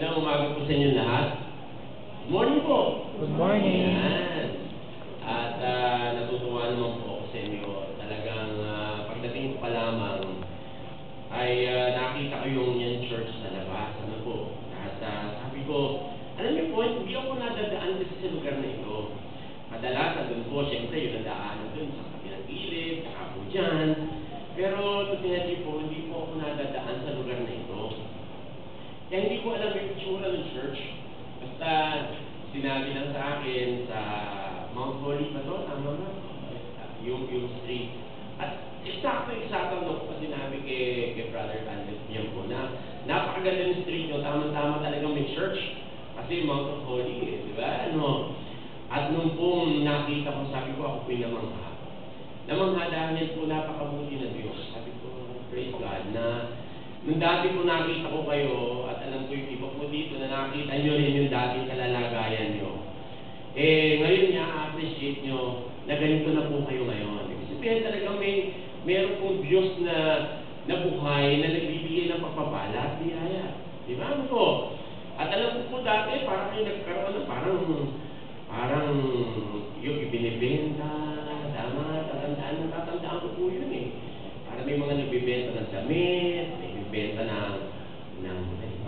Magandang umaga po sa inyo lahat. Good morning po. Good morning. Ayan. At natutuwa naman po ako sa inyo. Talagang pagdating ko pa lamang ay nakita ko yung church na labas. Ano po? At sabi ko, alam niyo po, hindi ako nadadaan kasi sa lugar na ito. Kadalasan doon po, siyempre yung nadaanan doon sa kabilang gilid, saka po dyan. Pero tutingnan po, hindi po ako nadadaan sa lugar na ito. Kaya hindi ko alam yung itsura ng church. Basta sinabi lang sa akin sa Mount Holy pa to, tama ba? Yung street. At eksakto no, pa sinabi kay Brother Andres niya po na napakaganda ng street nyo, tama-tama talagang may church. Kasi Mount Holy, di ba? Ano? At nung pong nakita ko, sabi ko, ako po'y namangha. Namangha dahil po napakabuti ng Diyos. Sabi ko, praise God, na nung dati po nakita ko kayo, at alam ko yung iba po dito na nakita nyo rin yung dating kalalagayan nyo. Ngayon niya, appreciate nyo na ganito na po kayo ngayon. Ibig sabihin talagang meron pong Diyos na buhay na nagbibigay ng pagpapala at biyaya. Di ba? Ano po? At alam ko po dati, parang kayo nagkaroon ng parang yung ibinibenta, natatandaan ko po yun eh. Parang may mga nagbibenta ng damit, nagbibenta ng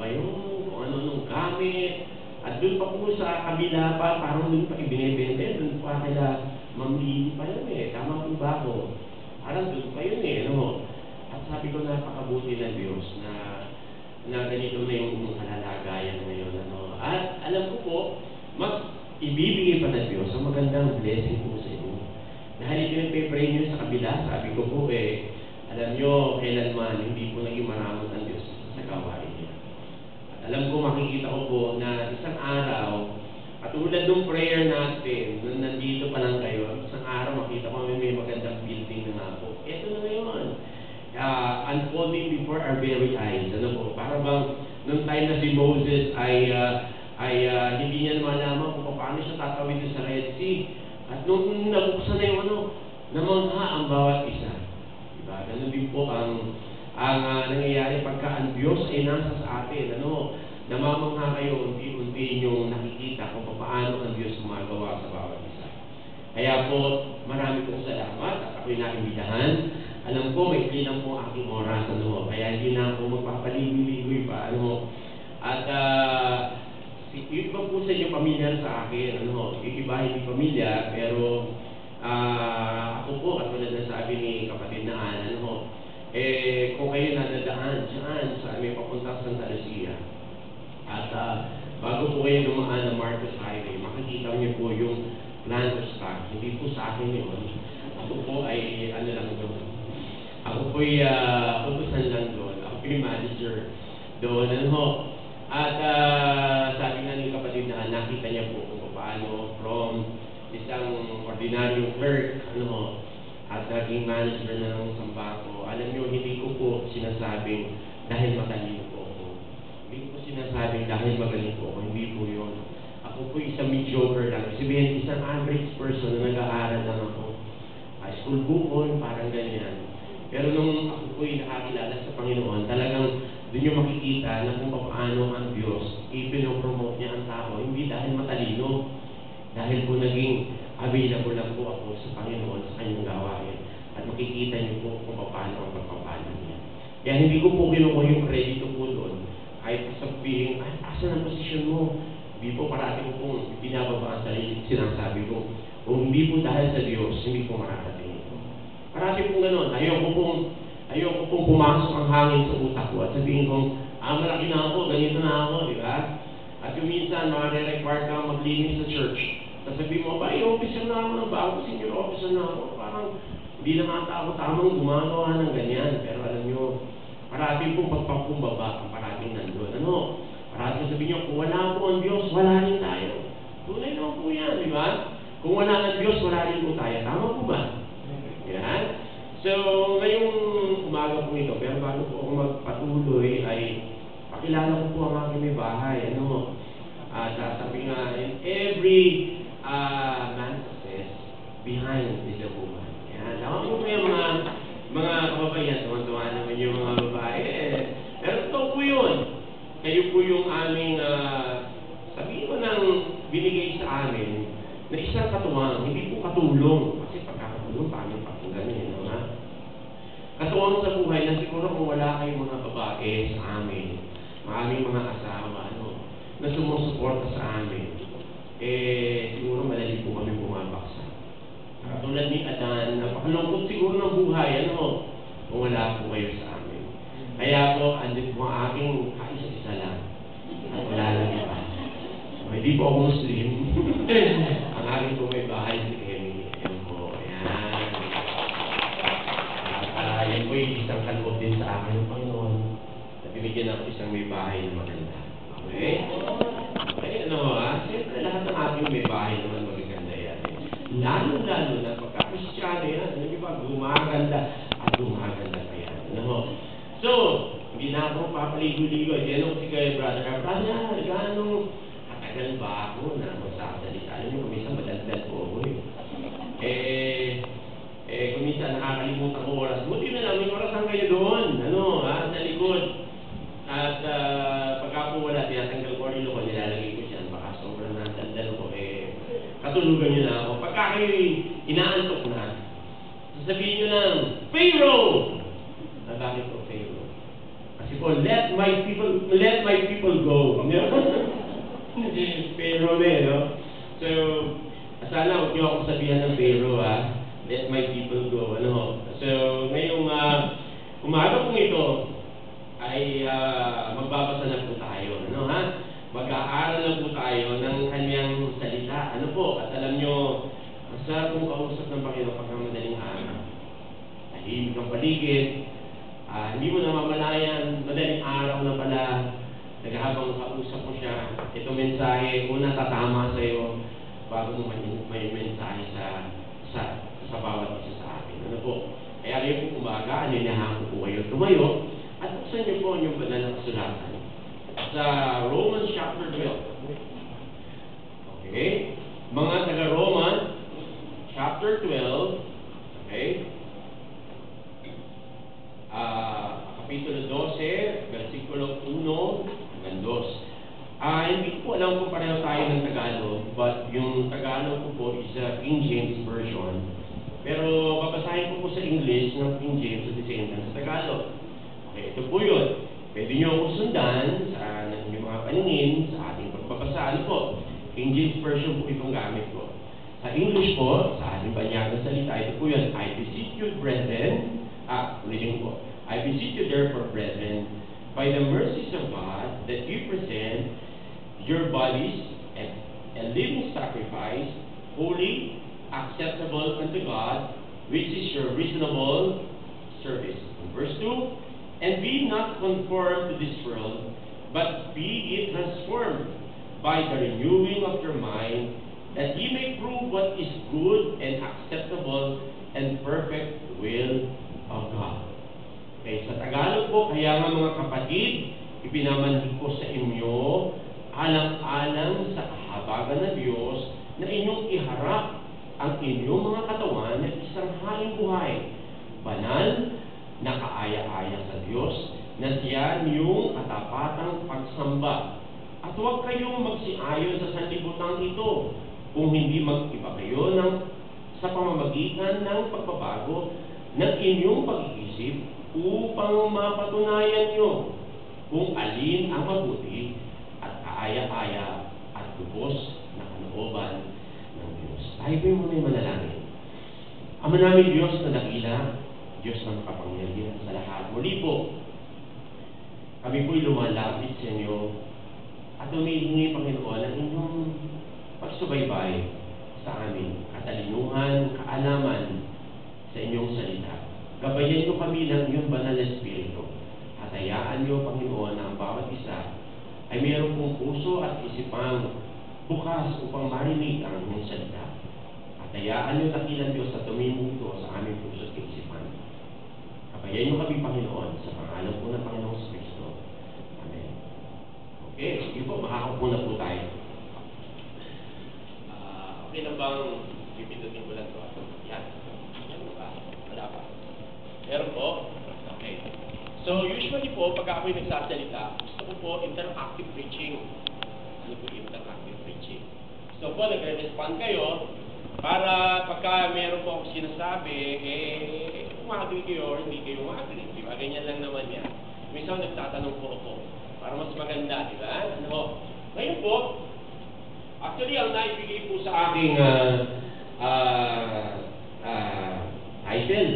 kung ano-anong gamit. At doon pa po sa kabila pa, parang doon pa ibinibenta, doon pa kaya mamili pa yun eh. Tama po ba ako? Parang doon pa yun eh. Ano? At sabi ko, napakabuti ng Diyos na ganito na yung kalalagayan ngayon. Ano? At alam ko po, mas ibibigay pa ng Diyos ang magandang blessing po sa inyo. Dahil pinagpipray nyo sa kabila, sabi ko po alam nyo, kailanman hindi po naging maramot ang Diyos sa gawain niya. At alam ko, makikita ko po na isang araw, katulad ng prayer natin, nung nandito pa lang kayo, isang araw makita ko may magandang building na nga po. Ito na ngayon. Unfolding before our very eyes. Ano po? Para bang nung time na si Moses ay hindi niya malaman kung paano siya tatawid sa Red Sea. At nung nabuksan na yung namangha ang bawat isa. Diba? Ganun din po ang nangyayari pagka ang Diyos ay nasa sa atin. Namamangha kayo, unti-unti nyo nakikita kung paano ang Diyos gumagawa sa bawat isa. Kaya po, marami pong salamat at ako'y naimbitahan. Alam ko, may ilang po aking oras. Kaya hindi na ako magpapaligoy-ligoy pa. At yung iba po sa inyo pamilyar sa akin, yung iba hindi pamilya, pero ako po, katulad na sabi ni kapatid na Ana, kung kayo nadadaan dyan sa may papunta sa Santa Lucia, at bago po kayo dumaan ng Marcos Highway, makikita niyo po yung Planters Park. Hindi po sa akin yun. Ako po ay, lang doon. Ako po ay utusan lang doon. Ako po yung manager doon. At sabi nga ng kapatid na nakita niya po kung paano from isang ordinaryong clerk, at naging manager na ng Sambako. Alam niyo, hindi ko po sinasabing dahil matalino po ako. Hindi ko sinasabing dahil magaling po ako. Hindi po yun. Ako po isang mediocre lang. Sabihin, isang average person na nag-aaral lang ako. School bukon, parang ganyan. Pero nung ako po'y nakakilala sa Panginoon, talagang doon yung makikita na kung paano ang Diyos ipinopromote niya ang tao, hindi dahil matalino, dahil po naging available lang po ako sa Panginoon sa kanyang gawain. At makikita niyo po kung paano ang pagpapala niya. Kaya hindi ko po kinukuha yung credit po doon. Kahit sabihin, asan ang posisyon mo? Hindi po parati ko pong binababa ang sarili. Sinasabi ko, kung hindi po dahil sa Diyos, hindi po mararating ito. Parati po gano'n. Ayoko pong pumasok ang hangin sa utak ko at sabihin kong, malaki na ako, ganito na ako, di ba? At yung minsan, makare-require ka maglinis sa church. Sasabihin mo, officer na ako ng bago, senior officer na ako. Parang, hindi naman ako tamang gumagawa ng ganyan. Pero alam nyo, parating pong pagpapumbaba ang parating nandun. Parating sabihin nyo, kung wala po ang Diyos, wala rin tayo. Tunay naman po yan, di ba? Kung wala ang Diyos, wala rin po tayo. Tama po ba? Yan. So, ngayong umaga po ito, pero bago po ako magpatuloy, ay pakilala ko po ang aking may bahay. Sabi nga, in every man success, behind is a woman. Yan. Tama po yung mga kababayan, tuwan-tuwa naman yung mga babae. Pero ito po yun. kayo po yung aming, sabihin mo nang binigay sa amin na isang katuwang, hindi po katulong. Kasi pagkakatulong, paano pakinggan yun, no, ha? Katuwang sa buhay na siguro kung wala kayong mga babae sa amin, maraming mga asawa, na sumusuporta sa amin, siguro madali po kami bumabaksa. Tulad ni Adan, napakalungkot siguro ng buhay, kung wala po kayo sa amin. Kaya po, andit po ang aking kaisa-isa lang. At wala lang iba. Hindi po ako Muslim. Ang aking po may bahay si Emmy. Yan po. Ayan. At yan po yung isang kaloob din sa akin ng Panginoon. Na binigyan ako isang may bahay na maganda. Okay? Okay, siyempre lahat ng ating may bahay naman magaganda yan. Lalo-lalo na pagka-Kristyano yan. Di ba? Gumaganda at gumaganda pa yan. So, hindi na ako papaligo-ligo. Tinanong si kayo, brother, gano'ng katagal ba ako na magsasalita? Alam niyo, kuminsan madaldal po ako kuminsan nakakalimutan ko oras. Buti na lang, may orasan kayo doon. Sa likod. At pagka po wala, tinatanggal ko rin ko, nilalagay ko siya. Baka sobrang natandal ko, katulugan niyo na ako. Pagka kayo inaantok na, sasabihin niyo lang, Pharaoh! Bakit po Pharaoh? Kasi po, let my people go. Pharaoh no? So, sana huwag niyo ako sabihan ng Pharaoh, let my people go. So, ngayong umaga pong ito, ay magbabasa na po tayo. Mag-aaral na po tayo ng kanyang salita. At alam nyo, sa kung kausap ng Panginoon pagka madaling araw, tahimik ang paligid, hindi mo namamalayan, madaling araw na pala, naghahabang kausap mo siya, ito mensahe, una tatama sa iyo, bago mo may mensahe sa bawat isa sa atin. Kaya kayo po umaga, aninahan ko po kayo tumayo, at buksan niyo po yung banal na kasulatan sa Romans chapter 12. Okay? Mga taga-Roman, chapter 12, okay? Kapitulo 12, versikulo 1 hanggang 2. Hindi ko alam kung pareho tayo ng Tagalog, but yung Tagalog ko po is a King James Version. Pero babasahin ko po sa English ng King James at the same time sa Tagalog. Okay, ito po yun. Pwede nyo akong sundan sa yung mga paningin sa ating pagbabasa. King James Version po itong gamit ko. Sa English po, sa ating banyagang salita, ito po yun. I beseech you, brethren, ulitin po. I beseech you therefore, brethren, by the mercies of God, that you present your bodies a living sacrifice, holy, acceptable unto God, which is your reasonable service. Verse 2, and be not conformed to this world, but be ye transformed by the renewing of your mind, that ye may prove what is good and acceptable and perfect will of God. Okay, sa Tagalog po, kaya nga mga kapatid, ipinamanhid ko sa inyo, alang-alang sa kahabagan ng Diyos, na inyong iharap ang inyong mga katawan na isang haling buhay, banal, nakaaya-aya sa Diyos, na siya niyong katapatang pagsamba. At huwag kayong magsiayon sa sanlibutan ito, kung hindi mag-iba kayo sa pamamagitan ng pagbabago ng inyong pag-iisip, upang mapatunayan nyo kung alin ang mabuti at kaaya-aya at lubos na kalooban ng Diyos. Tayo po muna yung manalangin. Ama namin Diyos na dakila, Diyos na makapangyarihan sa lahat. Muli po, kami po'y lumalapit sa inyo at humihingi, Panginoon, ang inyong pagsubaybay sa amin, katalinuhan, kaalaman sa inyong salita. Gabayan niyo kami ng iyong banal na Espiritu. At hayaan niyo, Panginoon, na ang bawat isa ay mayroon pong puso at isipang bukas upang marinig ang inyong salita. At hayaan niyo, dakilang Diyos, at tumingin ito sa aming puso at isipan. Gabayan niyo kami, Panginoon, sa pangalan po ng Panginoong Kristo. Amen. Okay, sige po, makakaupo na po tayo. Okay na bang pipindutin ko lang ito? Yan. Yan ba? Wala pa. Meron po? Okay. So, usually po, pag ako'y nagsasalita, gusto ko po interactive preaching. Ano po interactive preaching? So po, nagre-respond kayo para pagka meron po akong sinasabi, umagree kayo or hindi kayo umagree. Di ba? Ganyan lang naman yan. Minsan nagtatanong po ako para mas maganda, di ba? Ano? Ngayon po, actually, ang naibigay po sa aking title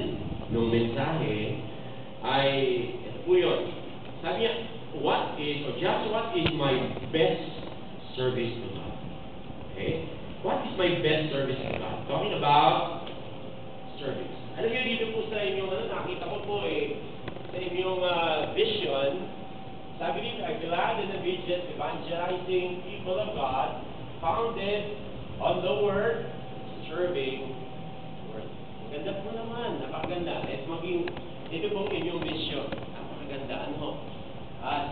ng mensahe ay, ito po yun. Sabi niya, just what is my best service to God? Okay? What is my best service to God? Talking about service. Alam niyo, dito po sa inyong, nakita ko po sa inyong vision, sabi dito, a glad and obedient evangelizing people of God, founded on the word, serving word. Maganda po naman, napakaganda. At ito pong inyong vision. Napakaganda, ano? At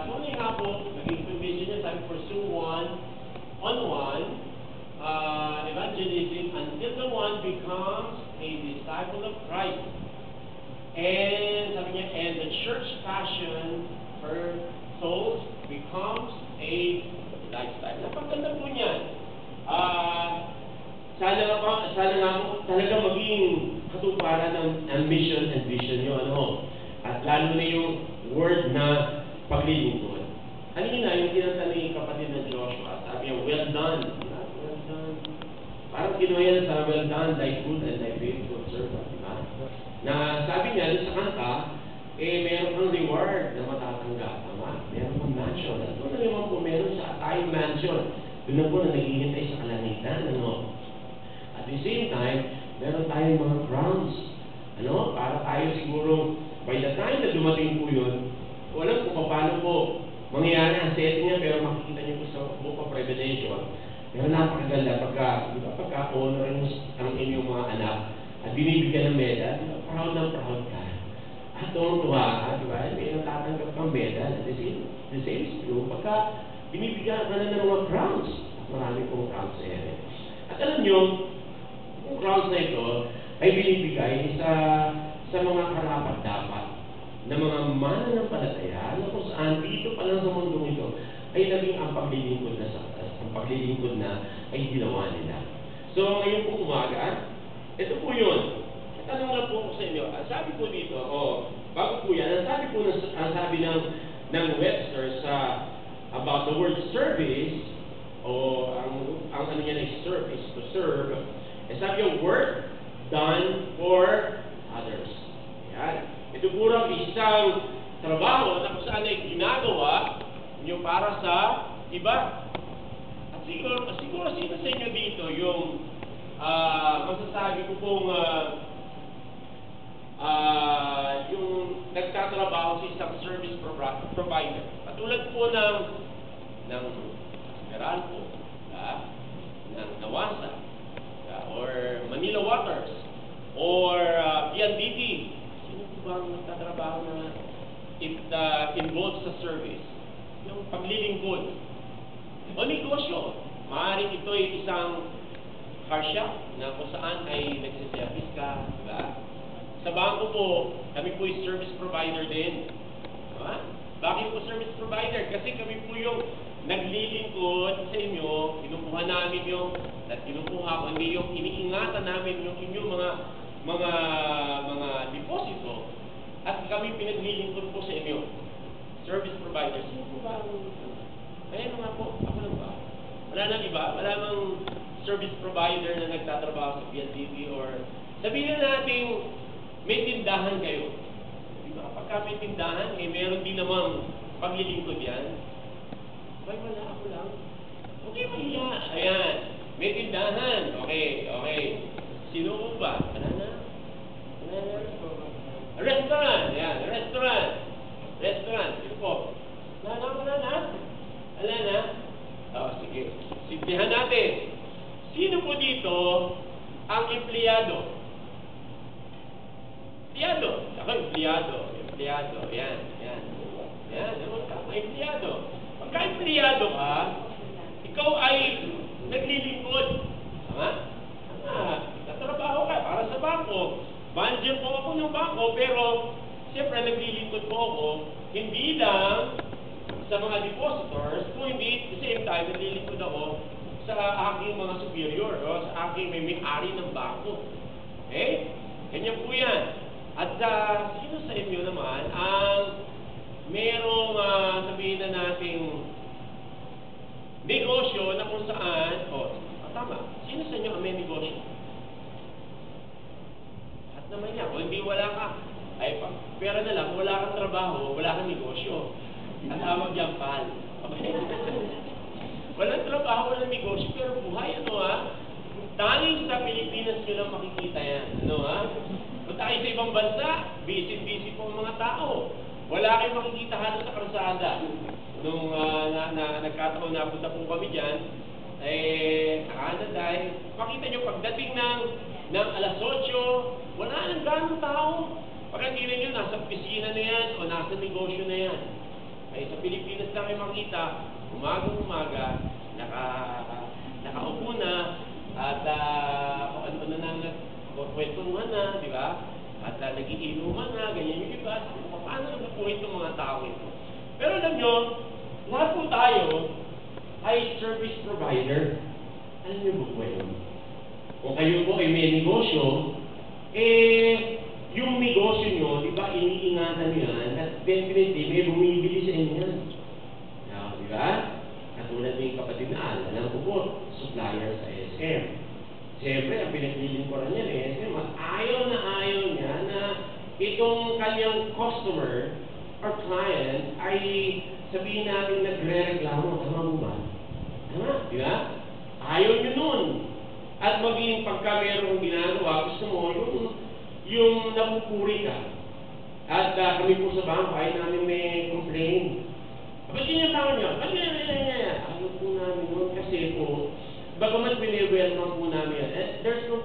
tunay nga po, naging vision niya, sabi, pursue one-on-one evangelism until the one becomes a disciple of Christ. And sabi niya, and the church passion for souls becomes a lifestyle. Napaganda po niyan. Sana nga po talaga maging katuparan ng mission and vision niyo, ano? At lalo na yung word na paglilingkod. Kanina, yung kinanta ni kapatid na Joshua, sabi niya, well done. Well done. Parang kinuha yan sa well done, thy good and thy faithful servant, di ba? Na sabi niya, sa kanta, meron kang reward na matatanggap, tama? Meron kang mansion. At doon na naman po, meron sa tayong mansion. Doon na po na naghihintay sa kalangitan, ano? At the same time, meron tayong mga crowns. Ano? Para tayo siguro, by the time na dumating po yun, walang kung paano po mangyayari ang setting niya, pero makikita niyo po sa book of Revelation. Pero napakaganda pagka-honor ang inyong mga anak at binibigyan ng medal, proud ka. At tuwa ka, di ba? May natatanggap kang medal. The same is true. Pagka binibigyan ka na ng mga crowns, marami pong crowns sa ere. At alam nyo, yung crowns na ito ay binibigay sa mga karapat-dapat na mga mananampalataya na kung saan dito pa lang sa mundong ito ay naging ang paglilingkod na ay ginawa nila. So, ngayon po umaga, ito po yun. Tanong lang po ako sa inyo. Ang sabi po dito, bago po yan, ang sabi ng Webster about the word service, ang ano niya na service, to serve, sabi yung work done for others. Yan. Ito po lang isang trabaho na kung saan ay ginagawa nyo para sa iba. At siguro sino sa inyo dito yung masasabi ko pong yung nagtatrabaho sa isang service provider. Katulad po ng Meralco, ng Nawasa, or Manila Waters, or PNDT. Sino po ba ang nagtatrabaho na involved sa service? Yung paglilingkod. O negosyo. Maaaring ito ay isang car shop na kung saan ay nagsiservice ka, diba? Sa bangko po, kami po yung service provider din. Diba? Bakit po service provider? Kasi kami po yung naglilingkod sa inyo, kinukuha namin yung, at kinukuha ko, hindi yung iniingatan namin yung inyong mga deposito, at kami pinaglilingkod po sa inyo. Service provider. Sino po ba? Kaya naman po, ako lang ba? Wala nang iba? Wala nang service provider na nagtatrabaho sa PLDT or sabihin natin may tindahan kayo. Diba? Pagka may tindahan, meron din namang paglilingkod yan. Ay, wala ako lang. Okay, mahiya. Ayan. May tindahan. Okay. Sino po ba? Wala na? Restaurant. Ayan. Restaurant. Sino po? Wala na? Sige. Sintihan natin. Sino po dito ang empleyado? Ako, empleyado. Yan. Empleyado. Pagka empleyado ka, ikaw ay naglilingkod. Tama? Natrabaho ka para sa bangko. Manager po ako ng bangko, pero siyempre naglilingkod po ako, hindi lang sa mga depositors, kung hindi, at the same time, nalilingkod ako sa aking mga superior, o sa aking may-ari ng bangko. Okay? Ganyan po yan. At sino sa inyo naman ang merong sabihin na nating negosyo na kung saan, tama, sino sa inyo ang may negosyo? At naman yan, kung hindi wala ka, ay pera na lang, wala kang trabaho, wala kang negosyo. Ang tawag yan, pal. Okay? Walang trabaho, walang negosyo, pero buhay, tanging sa Pilipinas nyo lang makikita yan. Kung tayo sa ibang bansa, busy po ang mga tao. Wala kayong makikita halos sa karsada. Nung nagkataon na punta po kami dyan, sa Canada, makita nyo pagdating ng alas 8, wala nang ganong tao. Pagkatira nyo, nasa opisina na yan o nasa negosyo na yan. Ay sa Pilipinas lang kayo makita, umaga, nakaupo na, at ano na nang kwentuhan na, di ba? At nagiinuman na, ganyan yung iba. Paano nabubuhay itong mga tao ito? Pero alam nyo, lahat po tayo ay service provider. Alam nyo po yun? Kung kayo po ay may negosyo, yung negosyo nyo, di ba, iniingatan nyo yan, at definitely may bumibili sa inyo yan. Di ba? Katulad ng kapatid na alam ko po, supplier sa SM. Siyempre, ang pinaglilingkuran niya ng SM, at ayaw niya na itong kanyang customer or client ay sabihin natin nagre-reklamo. Tama mo ba? Tama? Di ba? Ayaw nyo nun. At maging pagka mayroong ginagawa, gusto mo yung napupuri ka. At kami po sa bangko ay namin may complaint. Ba't yun yung tao niya? Ba't yun? Ayaw po namin nun kasi po, bagamat pinirewelman po namin yan. There's no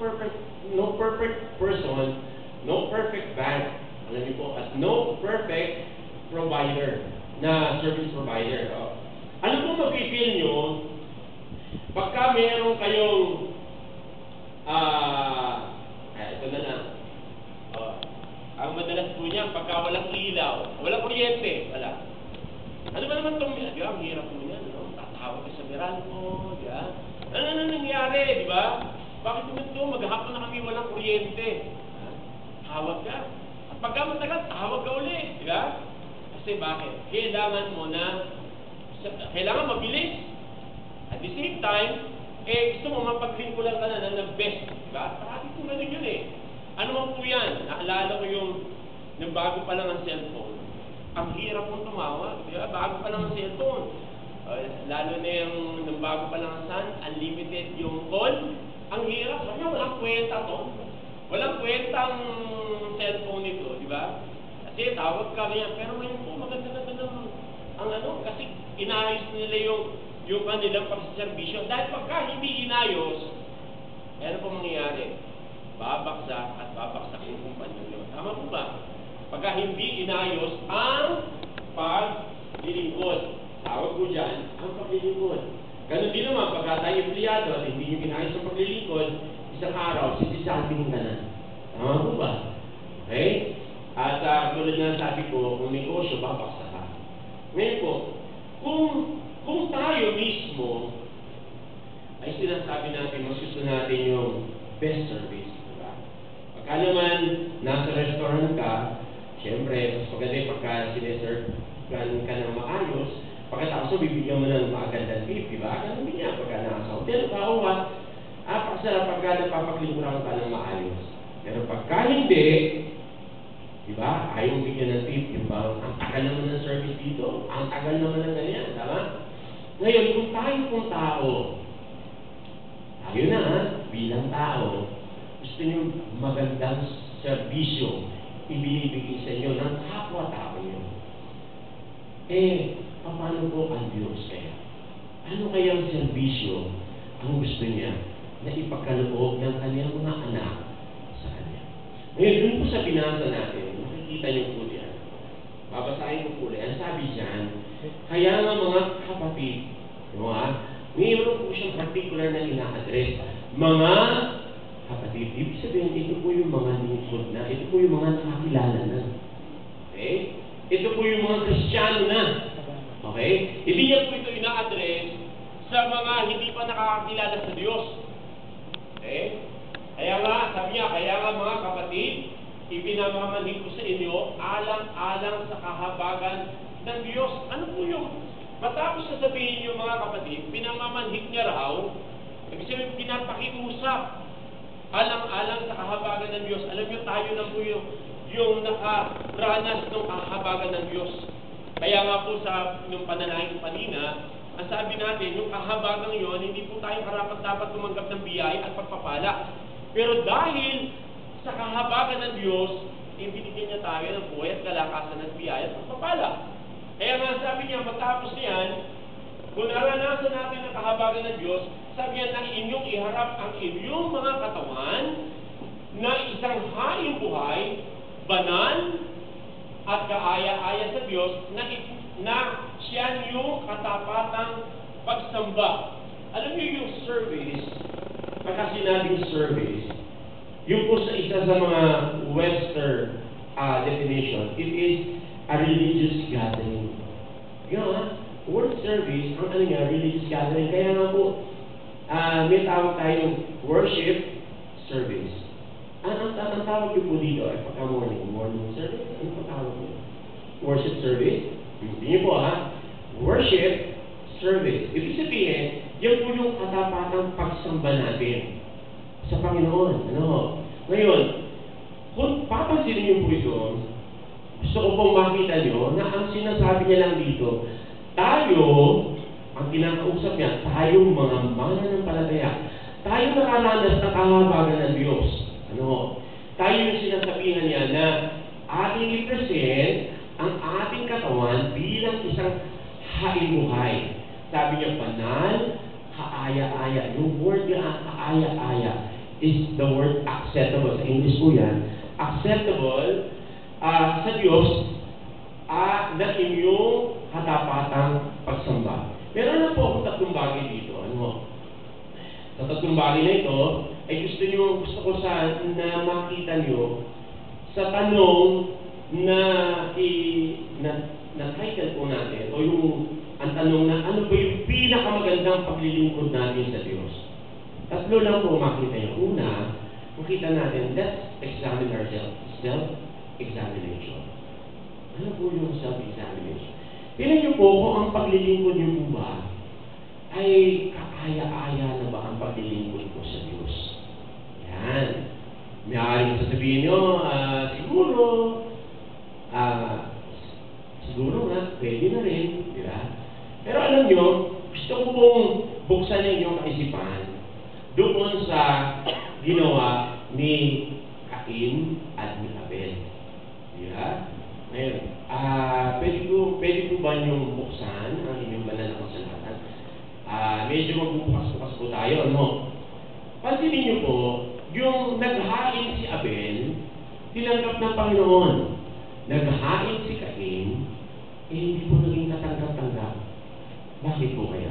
perfect person, no perfect bank, alam niyo po, at no perfect provider, na service provider. Ano po mag-feel nyo pagka meron kayong ito na lang. Ang madalas po niya, pagka walang ilaw, walang kuryente, wala. Ano ba naman itong di ba? Ang hirap po niya, tatawag ka sa Meralco, di ba? Ano nangyari, di ba? Bakit naman ito? Maghapon na kami walang kuryente. Tawag ka. At pagka matagal, tawag ka ulit, di ba? Kasi bakit? Kailangan mo na, kailangan mabilis. At the same time, gusto mo mapaglingkulan ka na ng best, di ba? Parati ko na yun Ano man po yan? Naalala ko yung bago pa lang ang cellphone. Ang hirap mong tumawag, di ba? Bago pa lang ang cellphone. Lalo na yung bago pa lang ang sun, unlimited yung call. Ang hirap. Sabi niya, walang kwenta to. Walang kwentang cellphone ito, di ba? Kasi tawag ka niya. Pero ngayon po, maganda ang kasi inayos nila yung kanilang pagsaservisyo. Dahil pagka hindi inayos, ano po mangyayari? Babaksak at babaksak yung kumpanya nyo. Tama po ba? Pagka hindi inayos ang paglilingkod. Tawag ko dyan, ang paglilingkod. Ganun din naman, pagka tayo empleyado at hindi nyo inayos ang paglilingkod, isang araw, sisisabing ka na. Tama po ba? Okay? At tulad na sabi ko, kung negosyo, babaksak ka. Ngayon po, kung tayo mismo ay sinasabi natin, mas gusto natin yung best service. Pagka naman, nasa restaurant ka, siyempre, mas maganda yung pagka sineserve ka ng maayos, pagkatapos bibigyan mo ng magandang tip, di ba? Ganun din yan, pagka nasa hotel ka, pagsarap pagka napapaglingkuran ka ng maayos. Pero pagka hindi, di ba? Ayaw bigyan ng tip, yung bang, ang tagal naman ng service dito, ang tagal naman ng ganyan, tama? Ngayon, kung tayo pong tao, tayo na, bilang tao, gusto nyo magandang serbisyo ibinibigay sa inyo ng kapwa-tao nyo. Paano po ang Diyos kaya? Ano kayang serbisyo ang gusto niya na ipagkaloob ng kanyang mga anak sa kanya? Ngayon, dun po sa binasa natin, makikita niyo po yan. Babasahin ko po yan. Sabi dyan, kaya nga mga kapatid, mayroon po siyang particular na ina-address. Mga kapatid, ibig sabihin, ito po yung mga lingkod na, ito po yung mga nakakilala na. Okay? Ito po yung mga Kristiyano na. Okay? Okay? Hindi niya po ito ina-address sa mga hindi pa nakakakilala sa Diyos. Okay? Kaya nga, sabi niya, kaya nga mga kapatid, ipinamamanhid ko sa inyo, alang-alang sa kahabagan ng Diyos. Ano po yung, matapos sasabihin niyo mga kapatid, pinamamanhid niya raw, ibig sabihin, pinapakiusap, alang-alang sa kahabagan ng Diyos. Alam niyo, tayo na po yung nakaranas ng kahabagan ng Diyos. Kaya nga po sa nung panalangin kanina, ang sabi natin, yung kahabagan yon, hindi po tayo karapat-dapat tumanggap ng biyaya at pagpapala. Pero dahil sa kahabagan ng Diyos, ibinigyan niya tayo ng buhay at kalakasan ng biyaya at pagpapala. Kaya nga sabi niya, matapos niyan, kung naranasan natin ang kahabagan ng Diyos, sabi niya na inyong iharap ang inyong mga katawan na isang haing buhay, banal, at kaaya-aya sa Diyos na siya yung katapatang pagsamba. Alam niyo yung service, pagka sinabing service, yung po sa isa sa mga Western definition, it is a religious gathering. Yung word service, ang ano niya, religious gathering. Kaya nga po, may tawag tayong worship service. Ang tawag niyo po dito ay pagka morning service. Ano po tawag niyo? Worship service? Hindi niyo po worship service. Ibig sabihin, yan po yung katapatang pagsamba natin sa Panginoon. Ano? Ngayon, kung papansinin niyo po ito, gusto ko pong makita niyo na ang sinasabi niya lang dito, tayo, ang kinakausap niya, tayong mga mananampalataya, tayo nakaranas na kahabagan ng Diyos. Ano? Tayo yung sinasabihan niya na ating i-present ang ating katawan bilang isang haing-buhay. Sabi niya, banal, kaaya-aya. Yung word na kaaya-aya is the word acceptable. Sa English po yan. Acceptable sa Diyos na inyong katapatang pagsamba. Meron na po akong tatlong bagay dito. Ano? Sa tatlong bagay na ito, ay gusto ko na makita nyo sa tanong na title po natin, o yung ang tanong na ano ba yung pinakamagandang paglilingkod natin sa Diyos. Tatlo lang po makita nyo. Una, makita natin, let's examine ourselves. Self-examination. Ano po yung self-examination? Tingnan nyo po kung ang paglilingkod nyo po ba ay kaaya-aya na ba ang paglilingkod ko sa Diyos? Yan. May aaring sasabihin nyo, siguro nga, pwede na rin, di ba? Pero alam nyo, gusto ko pong buksan ng inyong kaisipan doon sa ginawa ni Cain at ni Abel. Di ba? Ngayon, pwede po ba niyong buksan ang inyong banal na kasalatan? Medyo magbubukas-bukas po tayo, ano? Pansinin niyo po, yung naghain si Abel, tinanggap ng Panginoon. Naghain si Cain, hindi po naging katanggap-tanggap. Bakit po kaya?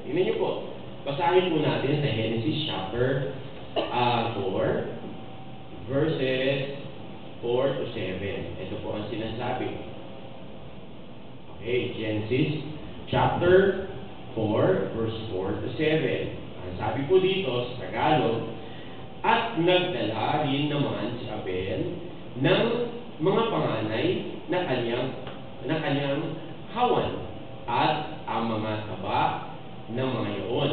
Tingnan niyo po, basahin po natin sa Genesis chapter 4, verses 4 to 7. Ito po ang sinasabi. Okay, Genesis chapter 4, verse 4 to 7. Ang sabi po dito sa Tagalog, at nagdala rin naman si Abel ng mga panganay na kanyang kawan at ang mga taba ng mga iyon.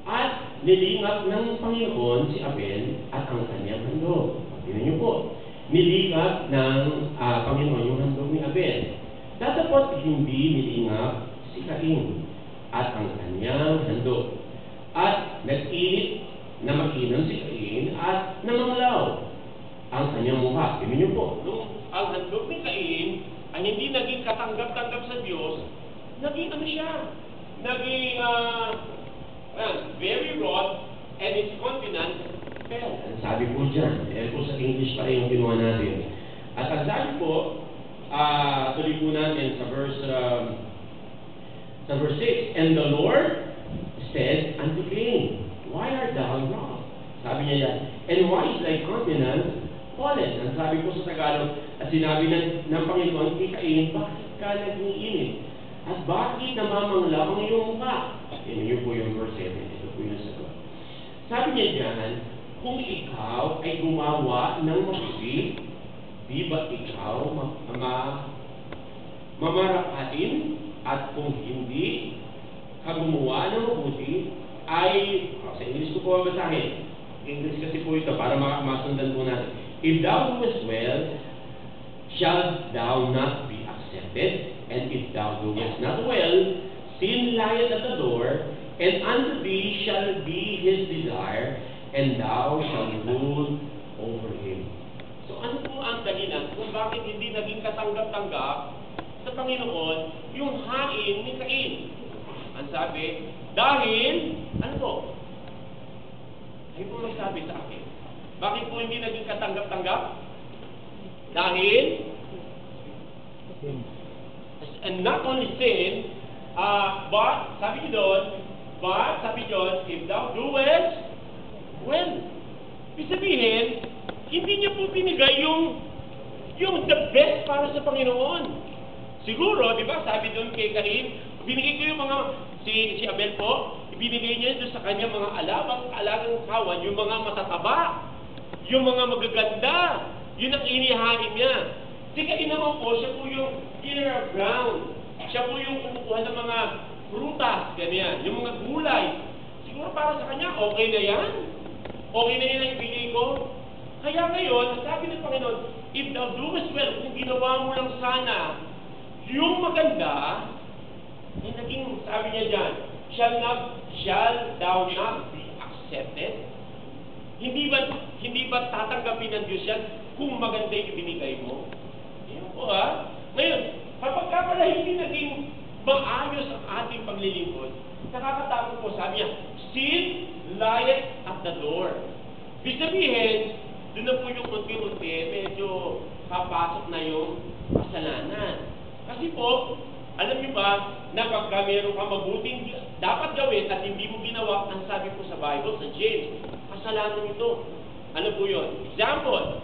At nilingap ng Panginoon si Abel at ang kanyang handog. Tingnan niyo po, nilingap ng Panginoon yung handog ni Abel. Datapot hindi nilingap si Cain at ang kanyang handog. At nag-init na makinom si Cain at namanglaw ang kanyang mukha. Tingnan niyo po, nung ang handog ni Cain ay hindi naging katanggap-tanggap sa Diyos, naging ano siya? Naging very wroth and its countenance fell. Ang sabi po dyan, po sa English pa rin yung kinuha natin. At ang sabi po, tuloy po natin sa verse 6, and the Lord said unto Cain, why art thou wroth? Sabi niya yan, and why is thy countenance fallen? Ang sabi po sa Tagalog, at sinabi ng Panginoon kay Cain, bakit ka naging init? At bakit namamangla ang iyong mukha? Yun po yung verse 7. Ito po yung sagot. Sabi niya dyan, kung ikaw ay gumawa ng mabuti, di ba ikaw mamarakain? At kung hindi ka gumawa ng mabuti, ay, sa English ko po basahin. English kasi po ito, para masundan po natin. If thou doest well, shalt thou not be accepted? And if thou doest not well, sin lieth at the door, and unto thee shall be his desire, and thou shalt rule over him. So ano po ang dahilan kung bakit hindi naging katanggap-tanggap sa Panginoon yung hain ni Cain? Ang sabi, dahil, ano po? Ay po magsabi sa akin. Bakit po hindi naging katanggap-tanggap? Dahil, and not only sin, but, sabi doon, if thou doest well. Ibig sabihin, hindi niya po binigay yung the best para sa Panginoon. Siguro, di ba, sabi doon kay Cain, binigay ko yung mga, si Abel po, ibinigay niya doon sa kanya mga alagang kawan, yung mga matataba, yung mga magaganda, yun ang inihain niya. Si Cain naman po, siya po yung inner ground. Siya po yung kumukuha ng mga prutas, ganyan, yung mga gulay. Siguro para sa kanya, okay na yan. Okay na yan ang ibigay ko. Kaya ngayon, sabi ng Panginoon, if thou doest well, kung ginawa mo lang sana yung maganda, yung naging, sabi niya dyan, shall thou not be accepted? Hindi ba tatanggapin ng Diyos yan kung maganda yung binigay mo? Yan po Ngayon, kapag ka pala hindi naging maayos ang ating paglilingkod, nakakatakot po, sabi niya, sin lieth at the door. Ibig sabihin, doon na po yung unti-unti, medyo papasok na yung kasalanan. Kasi po, alam niyo ba, na pagka meron ka mabuting dapat gawin at hindi mo ginawa, ang sabi po sa Bible, sa James, kasalanan ito. Ano po yun? Example,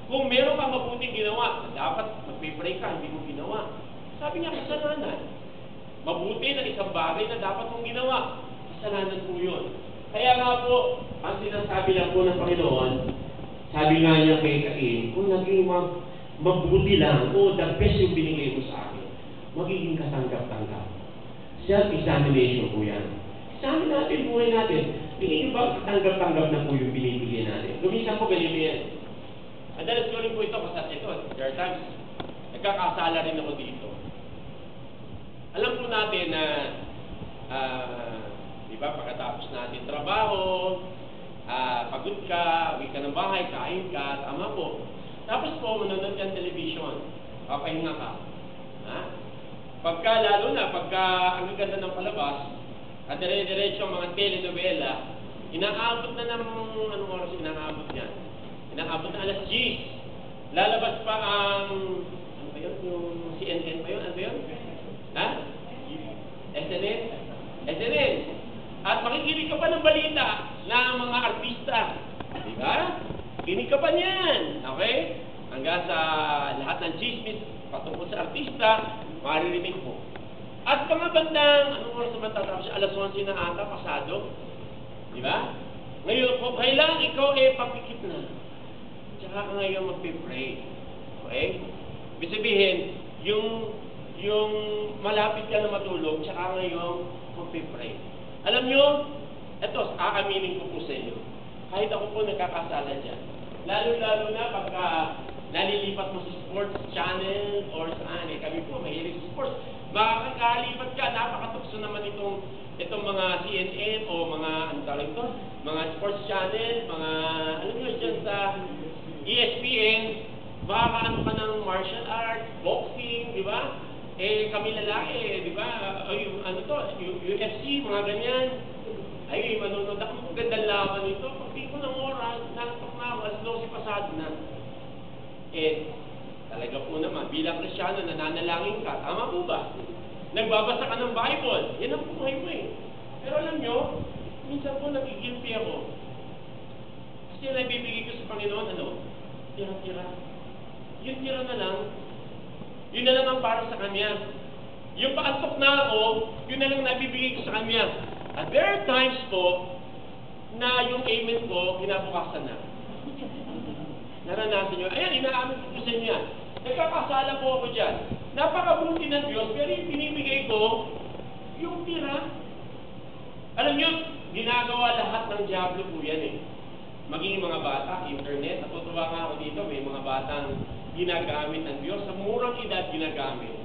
kung meron ka mabuting ginawa, dapat magpipray ka, hindi mo ginawa. Sabi niya, kasalanan. Mabuti na isang bagay na dapat mong ginawa. Kasalanan po yun. Kaya nga po, ang sinasabi lang po ng Panginoon, sabi nga niya kay Cain, kung naging mabuti lang, o the best yung binigay mo sa akin, magiging katanggap-tanggap. Self-examination po yan. Examine natin, buhay natin. Tingin nyo ba katanggap-tanggap na po yung binibigay natin? Lumisan po ganito yan. Madalas ko rin po ito, kasi ito, there are times, nagkakasala rin ako dito. Alam po natin na, di ba, pagkatapos natin trabaho, pagod ka, uwi ka ng bahay, kain ka, tama po. Tapos po, manonood ka ng television, papahinga ka. Lalo na, pagka ang ganda ng palabas, at dire-diretso ang mga telenovela, inaabot na ng, anong oras inaabot yan? Inaabot na alas 10. Lalabas pa ang, ano ba yun? Yung CNN ba yun? Ano ba yun? SNN? SNN. At makikinig ka pa ng balita ng mga artista. Di ba? Kinig ka pa niyan. Okay? Hanggang sa lahat ng chismis patungkol sa artista, maririnig mo. At mga bandang, anong oras naman tatapos? Alas 11 na ata, pasado. Di ba? Ngayon, kung kailangan ikaw papikit na, tsaka ka ngayon magpipray. Okay? Ibig sabihin, yung malapit ka na matulog, tsaka ngayon magpipray. Alam nyo, ito, aaminin ko po sa inyo. Kahit ako po nagkakasala dyan. Lalo-lalo na pagka nalilipat mo sa sports channel or saan kami po mahilig sa sports. Makakalipat ka, napakatukso naman itong mga CNN o mga, ano tawag ito, mga sports channel, mga, alam nyo, dyan sa ESPN, makakaano ka ng martial arts, boxing, di ba? Kami lalaki, di ba? Ano to, UFC, mga ganyan. Ay, manonood ako, magandang laban nito. Pagti ko ng oras, nantok na ako, as 12 pasado na. Talaga po naman, bilang Kristyano, nananalangin ka, tama po ba? Nagbabasa ka ng Bible, yan ang buhay mo Pero alam nyo, minsan po nagigilty ako. Kasi naibibigay ko sa Panginoon, tira-tira. Yung tira na lang, Yun na lang ang para sa kanya. Yung paantok na ako, yun na lang nabibigay ko sa kanya. At there are times po na yung amen ko, kinabukasan na. Naranasan nyo. Ayan, inaamin ko sa inyo yan. Nagkakasala po ako dyan. Napakabuti ng Diyos, pero yung binibigay ko, yung tira. Alam nyo, ginagawa lahat ng diablo po yan eh. Maging mga bata, internet, natutuwa nga ako dito, may mga batang ginagamit ng Diyos. Sa murang edad, ginagamit.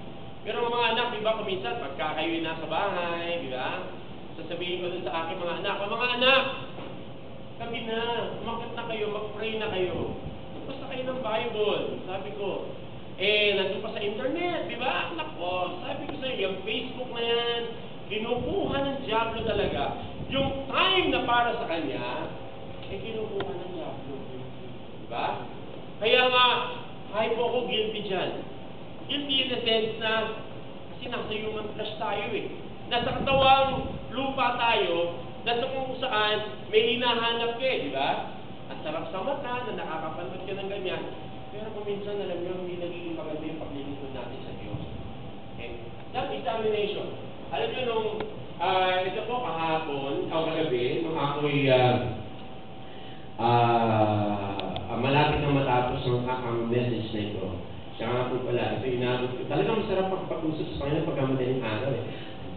Pero mga anak, di ba, kuminsan, pagka kayo'y nasa bahay, di ba? Sasabihin ko dun sa aking mga anak, kami na, umakit na kayo, mag-pray na kayo. Basta kayo ng Bible, sabi ko. Nandun pa sa internet, di ba? Nako, sabi ko sa'yo, yung Facebook na yan, kinukuha ng diablo talaga. Yung time na para sa kanya, kinukuha ng diablo. Di ba? Kaya nga, kahit po ako guilty dyan. Guilty in the sense na, kasi nasa human flesh tayo eh. Nasa katawang lupa tayo, nasa kung saan may hinahanap ka eh, di ba? Ang sarap sa mata na nakakapanood ka ng ganyan. Pero kung minsan, alam nyo, hindi nagiging maganda yung paglilingkod natin sa Diyos. Okay? Self-examination. Alam nyo, nung ito po kahapon, o kagabi, nung ako'y malapit na matapos ang message na ito. Siya nga po pala, ito inabot ko. Talagang masarap pag-usap sa kanya pagkamadaling araw eh.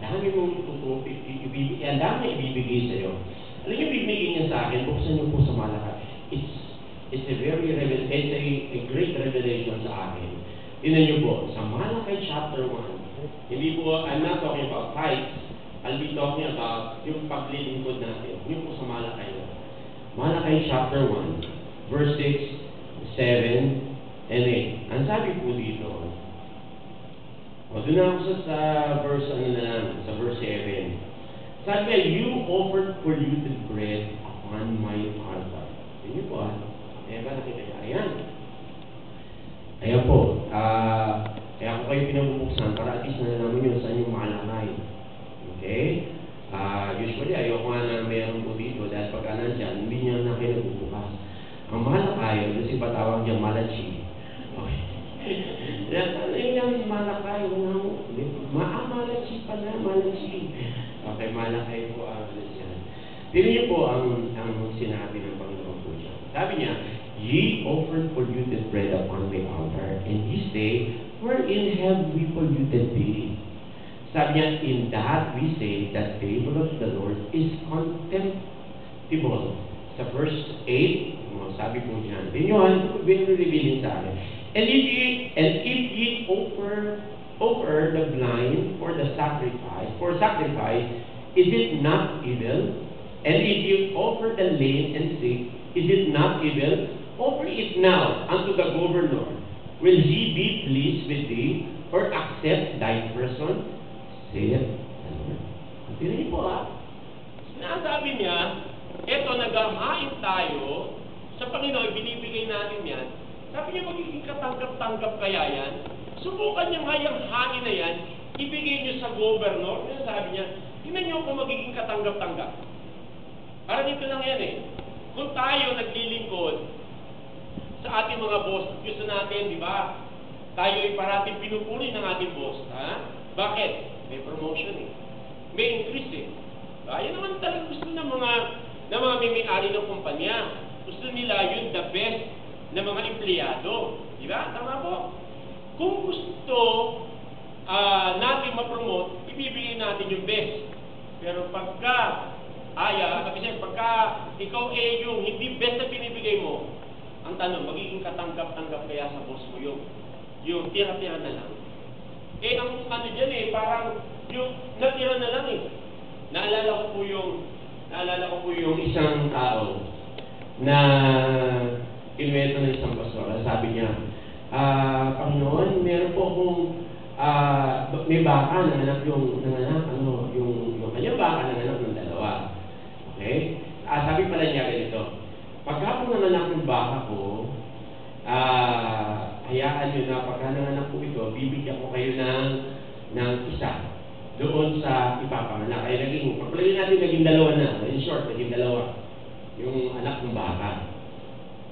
Ang dami mong ang dami ibibigay sa'yo. Alam nyo, bibigay niya sa akin, buksan niyo po sa Malakay. It's a great revelation sa akin. Tingnan niyo po, sa Malakay chapter 1, hindi po, I'm not talking about tithes, I'll be talking about yung paglilingkod natin. Yun po sa Malakay. Malakay chapter 1, verse 6, 7, and 8. Ang sabi po dito, doon na ako sa verse, sa verse 7. Sabi niya, you offered polluted bread upon my altar. Yun po ba nakita niya? Ayan. Ayan po. Kaya ako kayo pinabubuksan para at least nalalaman nyo saan yung Malakay. Okay? Usually, ayoko nga na mayroon po dito dahil pagka nandyan, hindi niya na kayo nagbubukas. Ang Malakay, kasi patawag niya Malachi. Okay. Ano yung Malakay? Malachi pala, Malachi. Okay, Malakay po ang yan. Tignan niyo po ang sinabi ng Panginoon po siya. Sabi niya, ye offered polluted bread upon my altar, and ye say, wherein have we polluted thee? Sabi niya, in that we say that the table of the Lord is contemptible. Sa verse 8, sabi po niya, din yun, revealing sa akin. And if ye offer the blind for sacrifice, is it not evil? And if you offer the lame and sick, is it not evil? Offer it now unto the governor. Will he be pleased with thee, or accept thy person? Saith the Lord. Tingnan niyo po sinasabi niya, eto, naghahain tayo sa Panginoon, binibigay natin yan. Sabi niya, magiging katanggap-tanggap kaya yan? Subukan niya nga yung hangin na yan, ibigay niyo sa governor. Sabi niya, tingnan niyo kung magiging katanggap-tanggap. Para dito lang yan eh. Kung tayo naglilingkod sa ating mga boss, gusto natin, di ba? Tayo ay parating pinupuri ng ating boss. Ha? Bakit? May promotion eh. May increase eh. Yan naman talagang gusto ng mga may-ari ng kumpanya. Gusto nila yun the best na mga empleyado. Di ba? Tama po. Kung gusto natin ma-promote, ibibigay natin yung best. Pero pagka ikaw yung hindi best na binibigay mo, ang tanong, magiging katanggap-tanggap kaya sa boss mo yung tira-tira na lang. Ang dyan parang yung natira na lang eh. Naalala ko po yung isang tao na kinuwento ng isang pastor. Sabi niya, Panginoon, meron po akong may baka na anak yung kanyang baka na anak ng dalawa. Okay? Sabi pala niya ganito, pagka po nanganak ng baka ko, hayaan nyo na pagka nanganak po ito, bibigyan ko kayo ng isa doon sa ipapanganak. Ay pagpalagay natin naging dalawa na. In short, naging dalawa. Yung anak ng baka.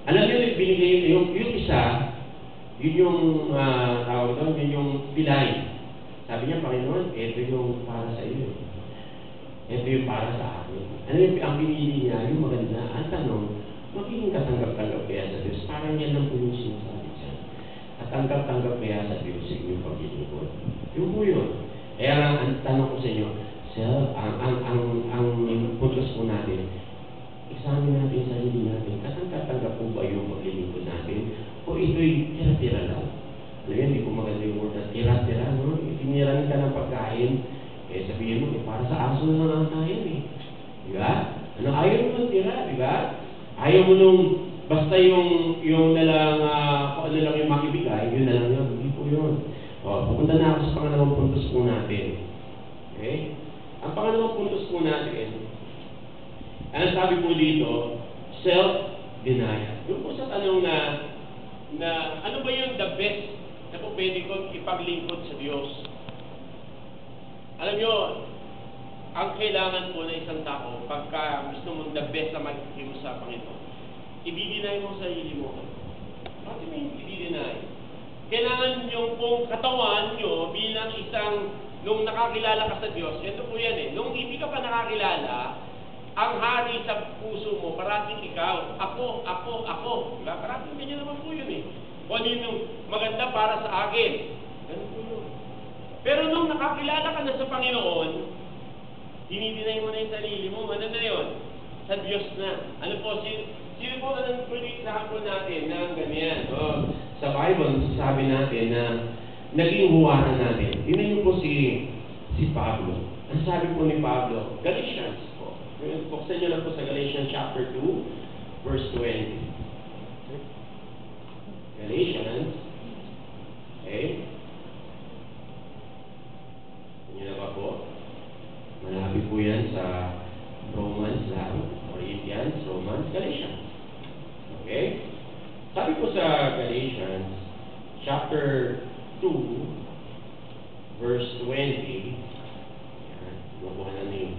Alam nyo, binigay yung isa, Yun yung tawag doon, yun yung pilay. Sabi niya, Panginoon, ito yung para sa iyo. Ito yung para sa akin. Ano yung ang pinili niya, yung maganda. Ang tanong, magiging katanggap-tanggap kaya sa Diyos. Parang yan lang po yung sinasabi siya. Katanggap-tanggap kaya sa Diyos yung paglilingkod. Yung po yun. Kaya ang tanong ko sa inyo, ang puntos po natin, examine natin sa sarili natin, katanggap-tanggap po ba yung paglilingkod natin? O ito'y tira-tira lang? Alam yan, hindi po maganda yung word na tira-tira, no? Itiniran ka ng pagkain, sabihin mo, para sa aso na lang tayo, Di ba? Ano, ayaw mo nung tira, di ba? Ayaw mo nung, basta yung nalang, kung ano lang yung makibigay, yun na lang yun, hindi po yun. O, pupunta na ako sa pangalawang puntos po natin. Okay? Ang pangalawang puntos po natin, ang sabi po dito, self-denial. Yung po sa tanong na ano ba yung the best na po pwede kong ipaglingkod sa Diyos? Alam nyo, ang kailangan po ng isang tao, pagka gusto mong the best na magiging mo sa Panginoon, i-deny mo sa sarili mo. Bakit mo yung i-deny? Kailangan yung pong katawan nyo bilang isang, nung nakakilala ka sa Diyos, ito po yan nung hindi ka pa nakakilala, ang hari sa puso mo, parating ikaw, ako. Diba? Parating ganyan naman po yun O ano yung maganda para sa akin. Ganun po yun. Pero nung nakakilala ka na sa Panginoon, dinidinay mo na yung sarili mo. Ano na yun? Sa Diyos na. Ano po, sino po ang example natin na ganyan? Sa Bible, sabi natin na naging huwaran natin. Tingnan niyo po si Pablo. Ang sabi po ni Pablo, Galatians po. Buksan niyo lang po sa Galatians chapter 2, verse 20. Galatians. Okay? Hindi na ba po? Malapit po yan sa Romans lang. Corinthians, Romans, Galatians. Okay? Sabi po sa Galatians, chapter 2, verse 20. Yan. Mabuha na niyo.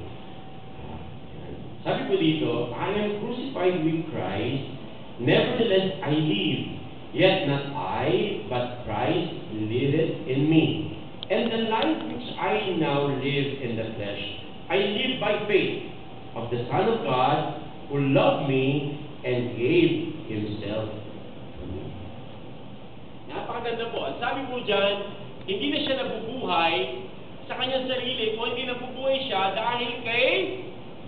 Sabi po dito, I am crucified with Christ, nevertheless I live. Yet not I, but Christ liveth in me. And the life which I now live in the flesh, I live by faith of the Son of God, who loved me and gave Himself for me. Napakaganda po. Ang sabi po dyan, hindi na siya nabubuhay sa kanyang sarili, kundi nabubuhay siya dahil kay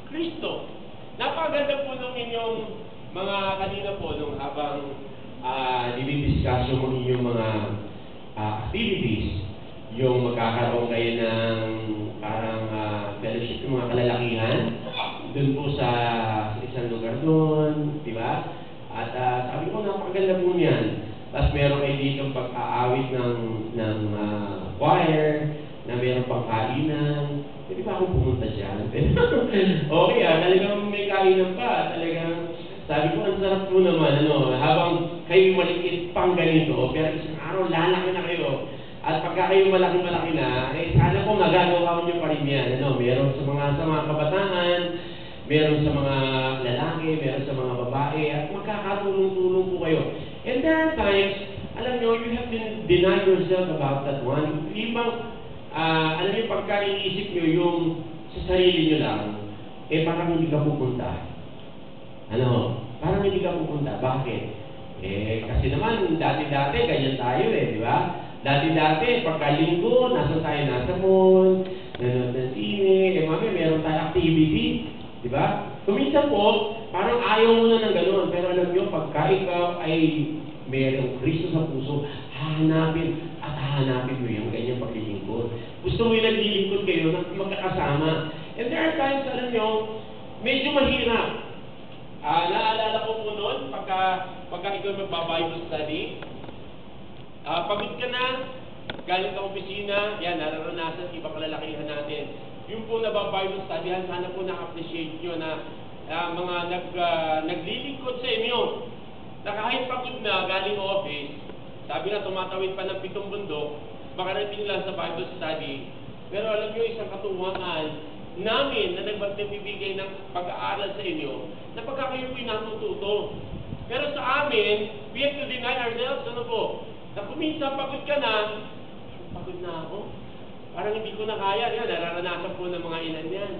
Kristo. Napakaganda po nung inyong mga kanina po, nung habang dinidiscuss yung inyong mga activities, yung magkakaroon kayo ng parang fellowship, yung mga kalalakihan, dun po sa isang lugar doon, di ba? At sabi ko, napakaganda po niyan. Tapos meron kayo dito pag-aawit ng choir, na meron pang kainan. Pwede ba akong pumunta dyan? Okay talagang may kainan pa. Talagang, sabi ko, ang sarap po naman, habang kayo maliit pang ganito, pero isang araw lalaki na kayo. At pagka kayo malaki-malaki na, sana po magagawa nyo pa rin yan. Meron sa mga kabataan, meron sa mga lalaki, meron sa mga babae, at magkakatulong-tulong po kayo. And there are times, alam nyo, you have to deny yourself about that one. Ibang, alam nyo, pagka iniisip nyo yung sa sarili nyo lang, parang hindi ka pupunta. Parang hindi ka pupunta. Bakit? Kasi naman, dati-dati, ganyan tayo di ba? Dati-dati, pagkalinggo, nasa tayo nasa mall, nanonood ng sine, mami, meron tayong activity, di ba? Kuminsan po, parang ayaw mo na ng gano'n, pero alam nyo, pagka ikaw ay mayroong Kristo sa puso, hahanapin mo yung ganyang paglilingkod. Gusto mo yung naglilingkod kayo, magkakasama. And there are times, alam nyo, medyo mahirap. Naalala ko po noon, pagka ikaw magbabible study, pagod ka na, galing ka opisina, yan, nararanasan, iba kalalakihan natin. Yung po nababible study, sana po na-appreciate nyo na mga naglilingkod sa inyo, na kahit pagod na, galing office, sabi na tumatawid pa ng 7 bundok, makarating lang sa Bible study, pero alam nyo, isang katuwaan namin na nagbibigay ng pag-aaral sa inyo, na pagka kayo po'y natututo. Pero sa amin, we have to deny ourselves, Na kung minsan pagod ka na, pagod na ako. Parang hindi ko na kaya. Yan, nararanasan po ng mga ilan yan.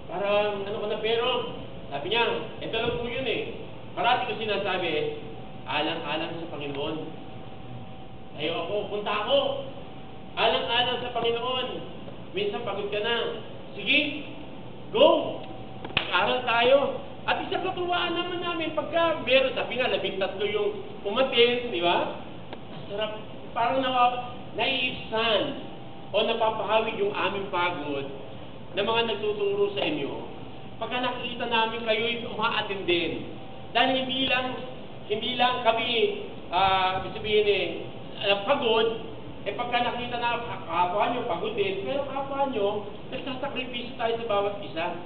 Parang ano ko na, pero sabi niya, ito lang po yun eh. Parati ko sinasabi, alang-alang sa Panginoon. Ayaw ako, punta ako. Alang-alang sa Panginoon. Minsan pagod ka na. Sige, go! Mag-aral tayo. At isang katuwaan naman namin, pagka meron, sabi nga, 13 yung umatin, di ba? Sarap, parang naiibsan o napapahawig yung aming pagod na mga nagtuturo sa inyo. Pagka nakikita namin kayo'y umaatin din. Dahil hindi lang kami, sabihin pagod, pagka nakita na kapwa nyo, pagod din, pero kapwa nyo, nagsasakripisyo tayo sa bawat isa.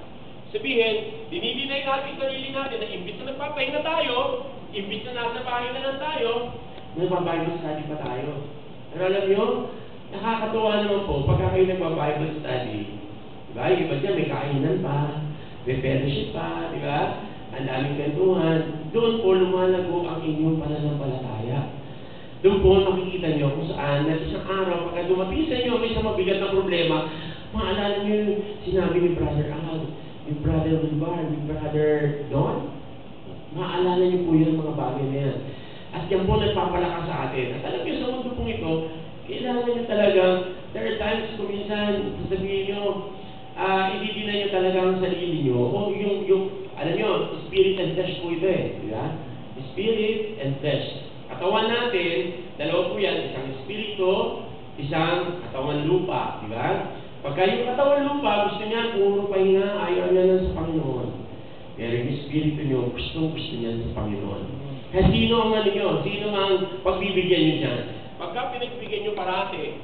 Sabihin, dinilinay natin sarili natin na imbis na nagpapahinga tayo, imbis na nasa bahay na lang tayo, nagpa-Bible study pa tayo. Pero alam nyo, nakakatuwa naman po, pagka kayo nagpa-Bible study, diba? Yung iba dyan, may kainan pa, may fellowship pa, diba? Ang daming kwentuhan. Doon po lumalago ang inyong pananampalataya. Doon po makikita nyo kung saan na isang araw, pagka dumating sa inyo may isang mabigat na problema, maalala nyo yung sinabi ni Brother Al, ni Brother Wilbar, ni Brother Don, maalala nyo po yung mga bagay na yan. At yan po nagpapalakas sa atin. At alam nyo, sa mundo pong ito, kailangan nyo talagang, there are times kung minsan, sasabihin nyo, ididina nyo talaga ang sarili nyo, o alam nyo, spirit and flesh po ito eh, di ba? Spirit and flesh. Katawan natin, dalawa po yan, isang espiritu, isang katawan lupa, di ba? Pagka yung katawan lupa, gusto niya puro pahinga, ayaw niya lang sa Panginoon. Pero yung espiritu nyo, gusto niya sa Panginoon. Kaya sino ang ano nyo? Sino ang pagbibigyan nyo dyan? Pagka pinagbigyan nyo parati,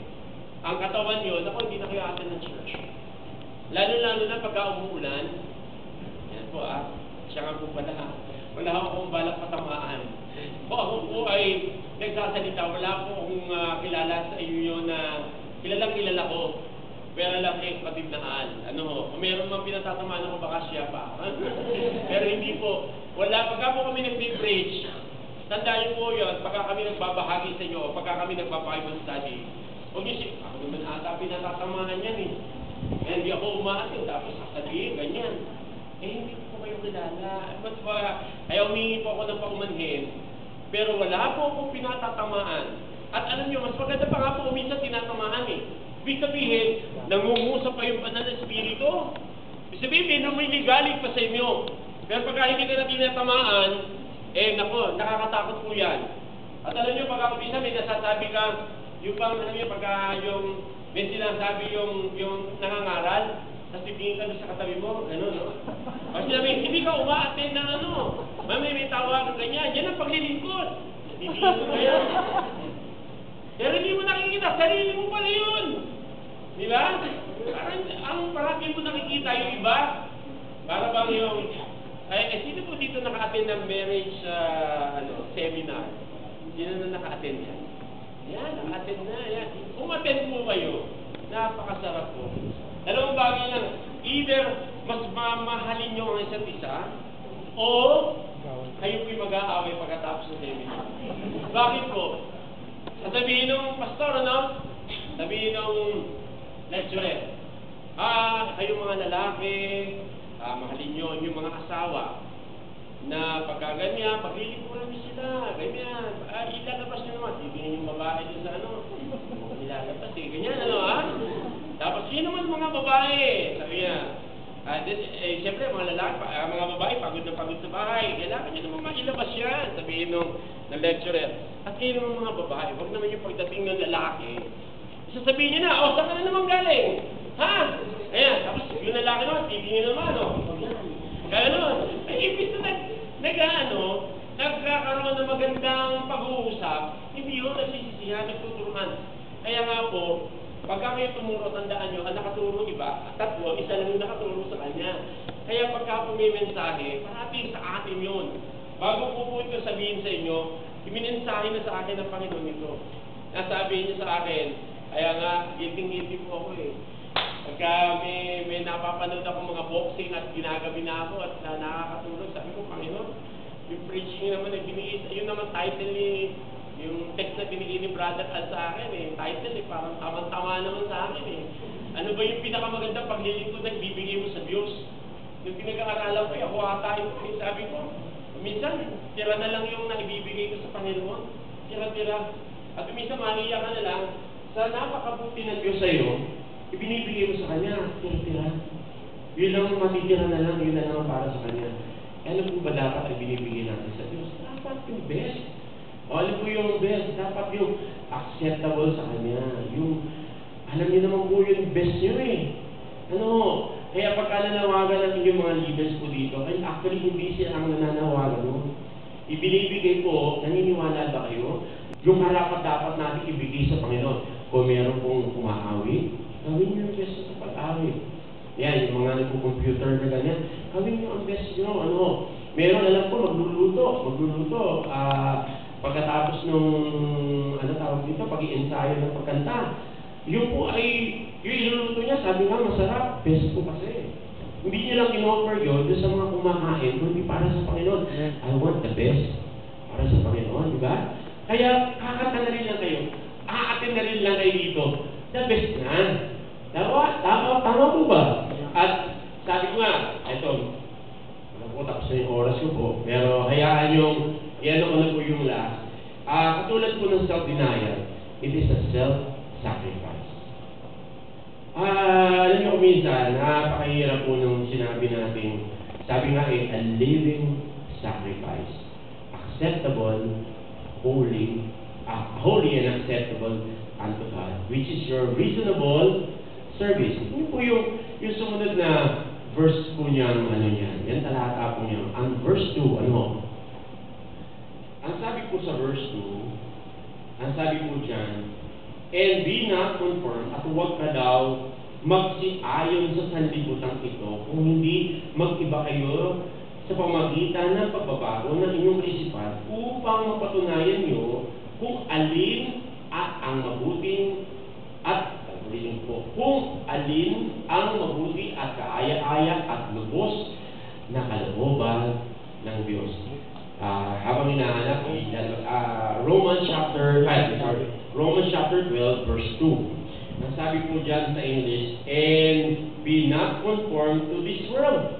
ang katawan nyo, naku, hindi na kayo atin ng church. Lalo-lalo na pagka umuulan, yan po siya nga po pala, wala akong balak patamaan. O ako po ay nagsasalita, wala akong kilala sa iyo na kilalang-kilala ko. Pero lang kapatid na Al. Kung meron mang pinatatamaan ako, baka siya pa. Pero hindi po. Wala. Pagka po kami nag-preach, tandaan niyo po yun, pagka kami nagbabahagi sa inyo, pagka kami nagpa-Bible study, huwag niyo siya, ako naman ata pinatatamaan yan eh. Kaya hindi ako umaatin, tapos sasabihin, ganyan. Hindi po kayo kilala. Mas ba, kaya humingi po ako ng paumanhin, pero wala po akong pinatatamaan. At alam niyo, mas maganda pa nga po minsan tinatamaan eh. Ibig sabihin, nangungusap pa yung banal na espiritu. Ibig sabihin, lumiligalig pa sa inyo. Pero pagka hindi ka na tinatamaan, nako, nakakatakot po yan. At alam niyo, pagka minsan may nasasabi ka, yung bang, alam niyo, pagka may sinasabi yung nangangaral, tapos titingin ka doon sa katabi mo, gano'n, no? Kasi namin, hindi ka umaattend ng may tawagan ganyan, yan ang paglilingkod. Titingin mo kaya. Pero hindi mo nakikita, sarili mo pala yun. Di ba? Parang ang parati mo nakikita yung iba. Para bang yung, sino po dito naka-attend ng marriage seminar? Sino na naka-attend yan? Yan, naka-attend na. Yan. Kung attend po kayo, napakasarap po. Dalawang bagay lang. Either mas mamahalin nyo ang isa't isa, o kayo po'y mag-aaway pagkatapos ng seminar. Bakit po? Sabihin ng pastor, sabihin ng lecturer, kayong mga lalaki, mahalin nyo yung mga asawa, na pagka ganyan, paglilikuran nyo sila, ganyan, ilalabas nyo naman, tingin yung babae dun sa ilalabas ganyan, Tapos, sino man mga babae, sabi niya, siyempre, mga lalaki, mga babae, pagod na pagod sa bahay, kailangan nyo naman mailabas yan, sabihin ng lecturer. At kayo naman mga babae, huwag naman yung pagdating ng lalaki, sasabihin niya na, saan ka na naman galing? Ha? Ayan, tapos yung lalaki naman, titingin naman, Kaya ibig na nagkakaroon ng magandang pag-uusap, hindi yun nagsisisihan, nagtuturuan. Kaya nga po, pagka kayo tumuro, tandaan nyo, ang nakaturo iba, tatlo, isa lang yung nakaturo sa kanya. Kaya pagka po may mensahe, parating sa atin yun. Bago po ito sabihin sa inyo, iminensahe na sa akin ng Panginoon ito. Nasabihin niya sa akin, kaya nga, giting-giting po ako eh. Pagka may napapanood ako mga boxing at ginagabi na ako at nakakatulog, sabi ko, Panginoon, yung preaching naman, yun naman title ni Yung text na binigay ni Brother Al sa akin eh, title eh, parang tamang-tama naman sa akin eh. Ano ba yung pinakamagandang paglilingkod na ibibigay mo sa Diyos? Yung pinag-aaralan ko, ako ata ito, sabi ko, minsan, tira na lang yung naibibigay ko sa Panginoon. Tira-tira. At minsan, maniya ka na lang, sa napakabuti ng Diyos sa'yo, ibinibigay mo sa Kanya, tira-tira. Yun lang matitira na lang, yun na lang para sa Kanya. Ano po ba dapat ibinibigay natin sa Diyos? Dapat yung best. O ano po yung best? Dapat yung acceptable sa Kanya. Yung, alam niyo naman po yung best niyo eh. Ano, kaya pagka nanawagan natin yung mga leaders po dito, ay actually hindi sila ang nananawagan mo. Ibinibigay po, naniniwala ba kayo? Yung harapat dapat natin ibigay sa Panginoon. Kung meron pong umaawit, gawin niyo ang best sa pag-awit. Yan, yung mga nagpo-computer na ganyan, gawin niyo ang best niyo. Ano, meron alam ko, magluluto. Pagkatapos nung, ano tawag dito, pag-i-ensayo ng pagkanta, yun po ay, yung iluluto niya, sabi nga masarap, best po kasi. Hindi niya lang in-offer yun doon sa mga kumakain, kundi para sa Panginoon. I want the best para sa Panginoon, di ba? Kaya kakanta na rin lang kayo, aatin na rin lang kayo dito, the best na. Tama po ba? At sabi ko nga, ito, tapos na yung oras ko po, pero hayaan yung, yan ako na po yung last. Katulad po ng self-denial, it is a self-sacrifice. Alam niyo minsan, napakahirap po nung sinabi natin, sabi nga a living sacrifice. Acceptable, holy and acceptable unto God, which is your reasonable service. Yun po yung sumunod na verse po niyang, ano yan, yan talata po niya. Ang verse 2, ano? Ang sabi po sa verse 2, ang sabi po dyan, and be not conformed, at huwag ka daw magsiayon sa sanlibutan ito, kung hindi mag-iba kayo sa pamagitan ng pagbabago ng inyong isipan upang mapatunayan nyo kung alin ang mabuting at kung alin ang mabuti at kaaya-aya at lubos na kalooban ng Diyos. Habang hinahanap, Romans chapter 12, verse 2. Ang sabi po dyan sa English, and be not conformed to this world.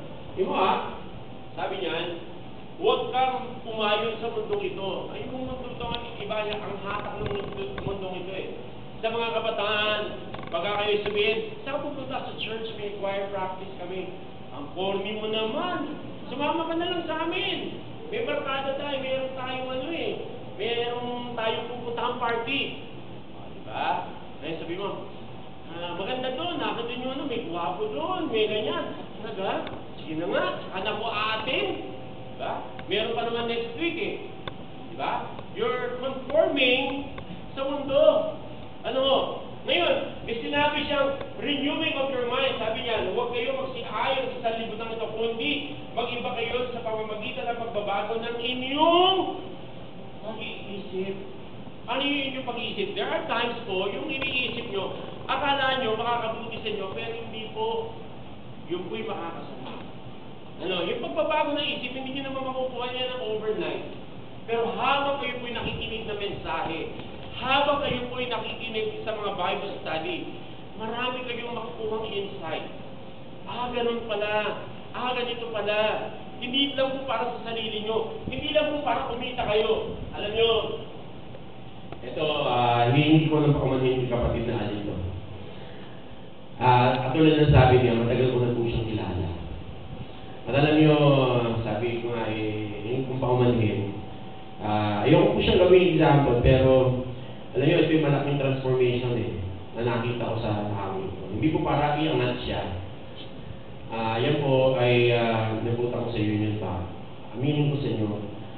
Sabi niyan, huwag kang pumayon sa mundong ito. Ay, kung mundong ito, iba niya ang hatak ng mundong ito eh. Sa mga kabataan, pagka kayo sabihin, saan pupunta sa church, may choir practice kami. Ang corny mo naman. Sumama ka na lang sa amin. May barkada tayo, meron tayong meron tayong pupuntahang party. Diba? Kaya sabi mo, maganda doon, nakita nyo may guwapo doon, may ganyan. Talaga? Sige na nga, anak ko atin. Diba? Meron pa naman next week eh. Diba? You're conforming sa mundo. Ngayon, may sinabi siyang renewing of your mind. Sabi niya, huwag kayo magsiayon sa sanlibutan ito, kundi mag-iba kayo sa pamamagitan ng pagbabago ng inyong pag-iisip. Ano yung inyong pag-iisip? There are times po, yung iniisip nyo, akala nyo makakabuti sa inyo, pero hindi po, yung po'y makakasama. Yung pagbabago ng isip, hindi nyo naman makukuha niya ng overnight. Pero habang kayo po'y nakikinig na mensahe, habang kayo po'y nakikinig sa mga Bible study, marami kayong makukuhang insight. Ganun pala. Ganito pala. Hindi lang po para sa sarili nyo. Hindi lang po para kumita kayo. Alam nyo, ito, hihingi ko ng paumanhin yung kapatid na alito. Katulad na sabi niya, matagal ko na po siyang kilala. At alam nyo, sabi ko nga, hihingi kong paumanhin. Ayoko po siyang gawin example, pero alam niyo, ito yung malaking transformation na nakita ko sa tao ito. Hindi po para iangat siya. Yan po ay nabuta ko sa Union Bank. Aminin ko sa inyo,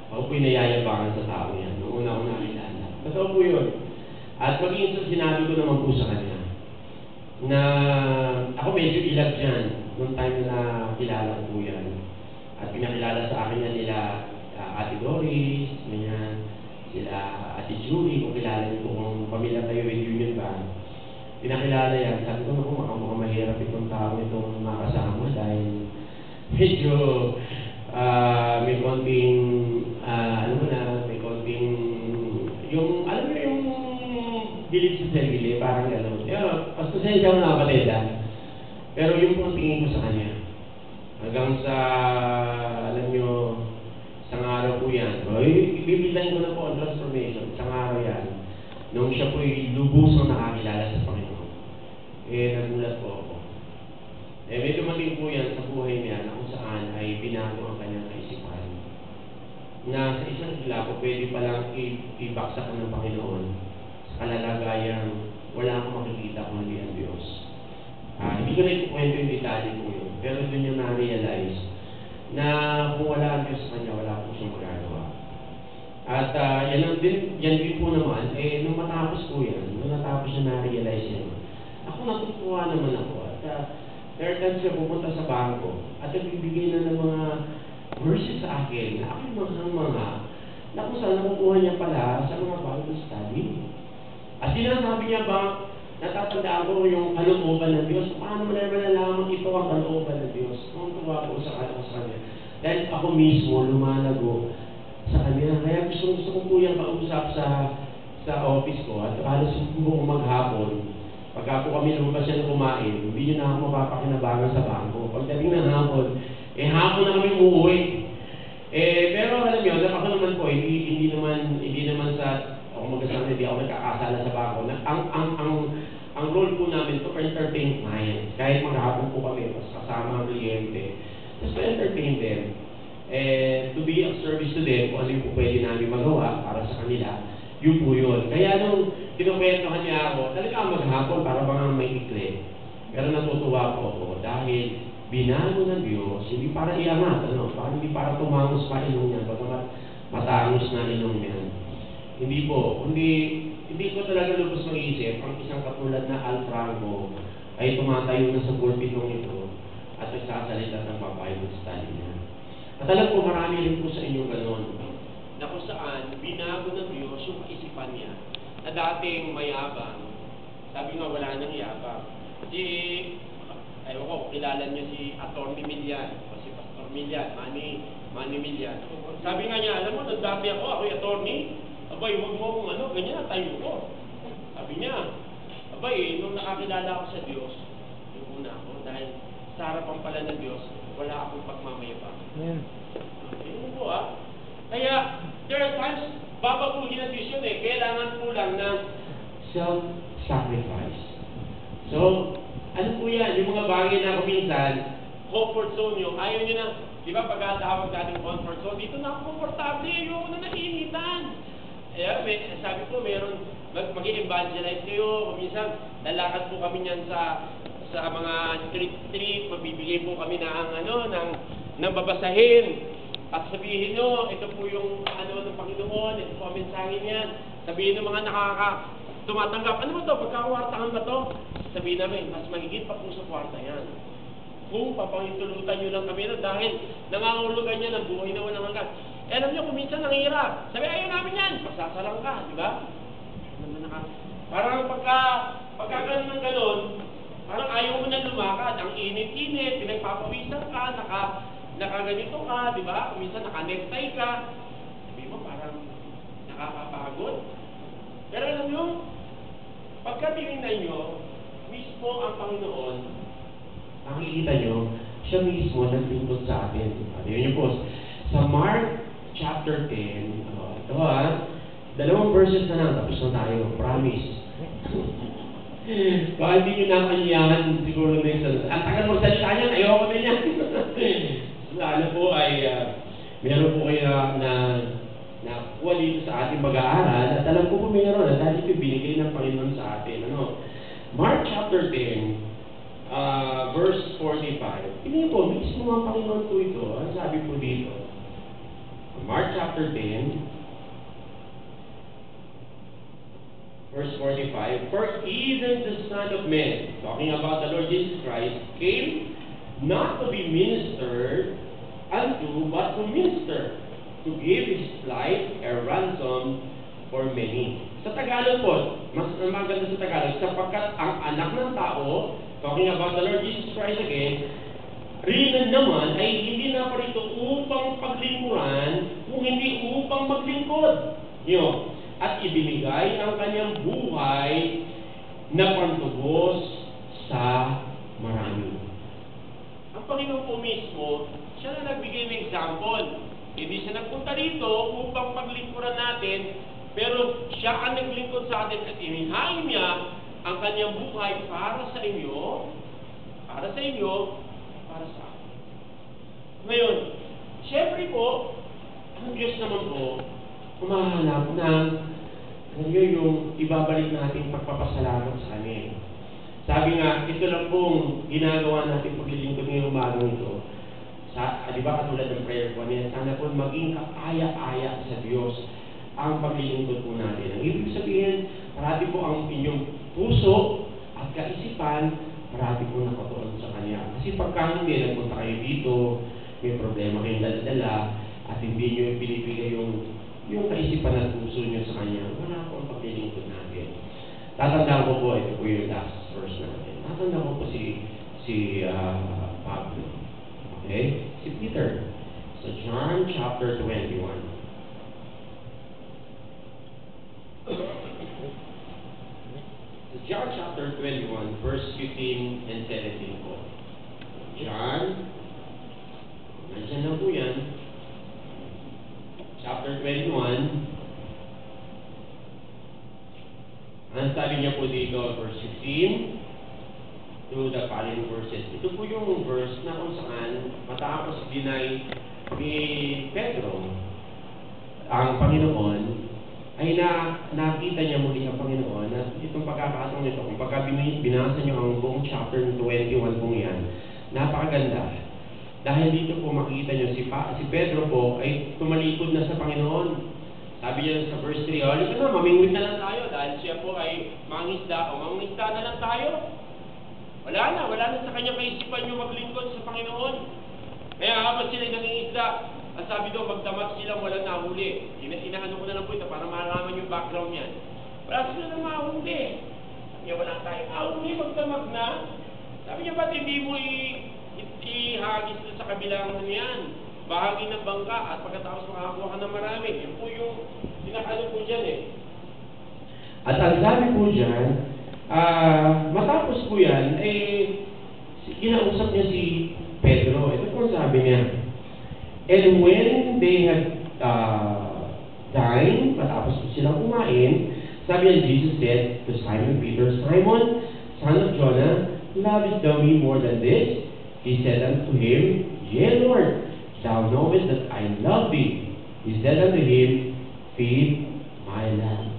ako po'y nayayabangan sa tao yan. Noong una ko nakilala. Totoo po yun. At maging sa sinabi ko naman po sa kanya, na ako medyo ilag dyan noong time na kilala ko po yan. At pinakilala sa akin yan nila Ate Doris, sila Ate Julie, kung kilala niyo po kung pamilya tayo with Union Bank. Pinakilala yan, sabi ko, mukhang mahirap itong tao itong makasama dahil medyo may konting, may konting, yung Pasensya mo na kapatid, ha? Pero yung pong tingin ko sa kanya, hanggang sa, alam nyo, isang araw po yan. Ibibilan ko na po ang transformation. Isang araw yan. Nung siya po'y lubusang nakakilala sa Panginoon. Nagulat po ako. May dumating po yan sa buhay niya na kung saan ay binago ang kanyang kaisipan. Na sa isang hila po, pwede palang ibaksak ng Panginoon sa kalalagayang wala akong makikita kundi ang Diyos. Hindi ko na ikukwento yung detalye po yun. Pero doon niya na-realize na kung wala ang Diyos sa kanya, wala po siyang magagawa. At yan din po naman, nung matapos po yan, nung natapos siya na-realize yan, ako natutuwa naman ako. At Airtime siya pupunta sa bangko at nagbibigay na ng mga verses sa akin na aking mga na kung saan nakukuha niya pala sa mga Bible study. At sinasabi niya ba, natatandaan ko yung kalooban ng Diyos. Paano mo naman nalaman ito ang kalooban ng Diyos? Kung tuwa ko sa kanya. Dahil ako mismo lumalago sa kanya. Kaya gusto ko po yung kausap sa office ko at halos buong maghapon. Pagka po kami lumabas siya na kumain, hindi niyo na ako mapapakinabangan sa bangko. Pagdating ng hapon, hapon na kami umuwi. Pero alam niyo, ako naman po, hindi naman sa, ako magkasama, hindi ako nagkakasala sa bangko. Ang role po namin to entertain clients. Kahit maghapon po kami, kasama ang kliyente. Just to entertain them. To be of service to them, kung ano yung po pwede namin magawa para sa kanila, yun po yun. Kaya nung kinukwentohan niya ako, talaga maghapon para bang may ikli. Pero natutuwa po ako dahil binago ng Diyos, hindi para iangat, hindi para tumangos pa ilong niya, bagamat matangos na ilong niya. Hindi po, hindi ko talaga lubos mag-iisip ang isang katulad na Al Franco ay tumatayo na sa pulpitong ito at nagsasalita ng Bible study niya. At alam ko marami rin po sa inyo ganon, na kung saan binago ng Diyos yung kaisipan niya na dating mayabang, sabi nga wala nang yabang. Ayaw ko, kilala niya si Atty. Milian o si Pastor Milian, Manny Milian. Sabi nga niya, alam mo, nagdami ako'y attorney, abay, huwag mo kung ganyan, tayo ko. Sabi niya, abay, nung nakakilala ako sa Diyos, yung una ako, dahil sa harapan pala ng Diyos, wala akong pagmamayabang. Yun po Kaya, there are times, babaguhin ang Diyos yun kailangan po lang ng self-sacrifice. So, ano po yan? Yung mga bagay na kuminsan, comfort zone nyo, ayaw nyo na, di ba pagkatawag natin comfort zone, dito na ako komportable, ayoko na nainitan. Sabi ko, meron, mag-evangelize kayo, minsan, lalakad po kami niyan sa mga street, mabibigay po kami ng babasahin. At sabihin nyo, ito po yung ng Panginoon, ito po ang mensahe niya. Sabihin ng mga tumatanggap, ano ba ito? Pagkakwartahan ba ito? Sabihin namin, mas mahigit pa po sa kwarta yan. Kung papangitulutan nyo lang kami dahil nangangulugan niya ng buhay na walang hanggan. Alam nyo, kung minsan nanghihirap, sabi, ayaw namin yan, magsasalang ka, di ba? Parang pagka ganun ng ganun, parang ayaw mo na lumakad, ang init-init, pinagpapawisan ka, nakaganito ka, di ba? Minsan naka-necktie ka. Sabi mo, parang nakakapagod. Pero alam nyo, pagka tinignan nyo, mismo ang Panginoon, makikita nyo, siya mismo nagpindot sa atin. Yun yung post. Sa Mark chapter 10, ito dalawang verses na lang, tapos na tayo. Promise. Baka hindi nyo nakanyahan siguro na yung ang tagal magsalita niyan, ayoko na yan. Lalo po ay meron po kayo na nakuha dito sa ating mag-aaral at alam ko po meron at dahil ito binigay ng Panginoon sa atin. Mark chapter 10, verse 45. Tingnan po, mismo ang Panginoon po ito. Ang sabi po dito. Mark chapter 10, verse 45. For even the Son of Man, talking about the Lord Jesus Christ, came not to be ministered unto, but to minister, to give His life a ransom for many. Sa Tagalog po, mas maganda sa Tagalog, sapagkat ang anak ng tao, talking about the Lord Jesus Christ again, rin naman ay hindi na parito upang paglingkuran, kung hindi upang maglingkod. At ibinigay ang kanyang buhay na pantubos sa marami. Ang Panginoon po mismo, siya na nagbigay ng example. Hindi siya nagpunta dito upang paglingkuran natin, pero siya ang naglingkod sa atin at inihain niya ang kanyang buhay para sa inyo, para sa akin. Ngayon, syempre po, ang Diyos naman po, Humahanap ng yung ibabalik natin pagpapasalamat sa Kanya. Sabi nga, ito lang pong ginagawa natin paglilingkod ngayong umagang ito. Di ba katulad ng prayer po niya, sana po maging kaaya-aya sa Diyos ang paglilingkod po natin. Ang ibig sabihin, parati po ang inyong puso at kaisipan, parati po nakatuon sa Kanya. Kasi pagka hindi, nagpunta kayo dito, may problema kayong dala-dala, at hindi nyo pinipigay yung kaisipan at puso nyo sa Kanya, wala po ang paglilingkod natin. Tatandaan ko po, ito po yung last verse natin. Tatandaan ko po si Pablo. Okay? Si Peter. So, John chapter 21. So, John chapter 21, verse 15 and 17 po. John, nandiyan na po yan. Chapter 21. Ang sabi niya po dito, verse 16 to the following verses. Ito po yung verse na kung saan matapos dinay ni Pedro ang Panginoon, ay nakita niya muli ang Panginoon na itong pagkakataon nito, kung pagka binasa niyo ang buong chapter 21 pong yan, napakaganda. Dahil dito po makikita niyo si Pedro po ay tumalikod na sa Panginoon. Sabi niya sa verse 3, halika na, mamingwit na lang tayo dahil siya po ay mangisda o mangisda na lang tayo. Wala na sa kanya kaisipan yung maglingkod sa Panginoon. Kaya habang sila nangingisda, ang sabi doon, magdamag silang walang nahuli. Inaano ko na lang po ito para malaman yung background yan. Wala sila na mahuli. Sabi niya, wala tayong mahuli, magdamag na. Sabi niya, ba't hindi mo ihagis na sa kabilang yan? Bahagi ng bangka at pagkatapos makakuha ka ng marami. Yan po yung pinakano po dyan eh. At ang sabi po dyan, matapos po yan, kinausap niya si Pedro. Ito po sabi niya. And when they had dined, matapos po silang kumain, sabi niya, Jesus said to Simon Peter, Simon, son of Jonah, lovest thou me more than this? He said unto him, Yea, Lord, thou knowest that I love thee. He said unto him, Feed my lamb.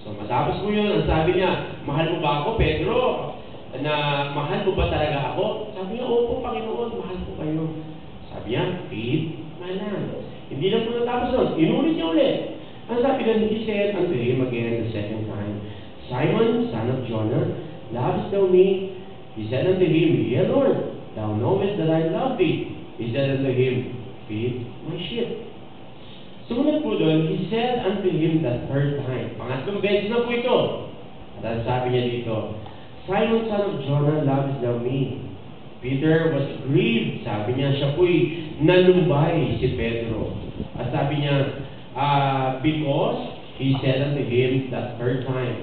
So matapos po yun, ang sabi niya, mahal mo ba ako, Pedro? Na mahal mo ba talaga ako? Sabi niya, opo, Panginoon, mahal ko kayo. Sabi niya, feed my lamb. Hindi lang po natapos nun, inulit niya ulit. Ang sabi niya, he said unto him again the second time, Simon, son of Jonah, lovest thou me? He said unto him, Yea, Lord, thou knowest that I love thee. He said unto him, Feed my sheep. Sumunod po doon, he said unto him the third time. Pangatlong beses na po ito. At ang sabi niya dito, Simon, son of Jonah, lovest thou me? Peter was grieved. Sabi niya, siya po'y nalumbay si Pedro. At sabi niya, because he said unto him the third time.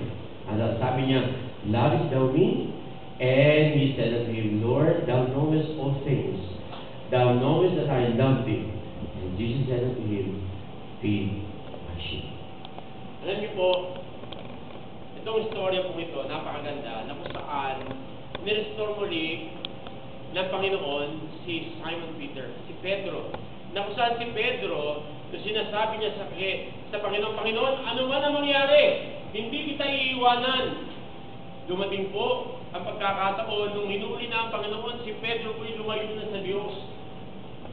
At sabi niya, lovest thou me? And he said unto him, Lord, thou knowest all things. Thou knowest that I love thee. And Jesus said unto him, Feed my sheep. Alam niyo po, itong istorya po ito, napakaganda, na kung saan nirestore muli ng Panginoon si Simon Peter, si Pedro. Na kung saan si Pedro, nung sinasabi niya sa Panginoon, Panginoon, ano man ang mangyari, hindi kita iiwanan. Dumating po ang pagkakataon, nung hinuli na ang Panginoon, si Pedro po'y lumayo na sa Diyos.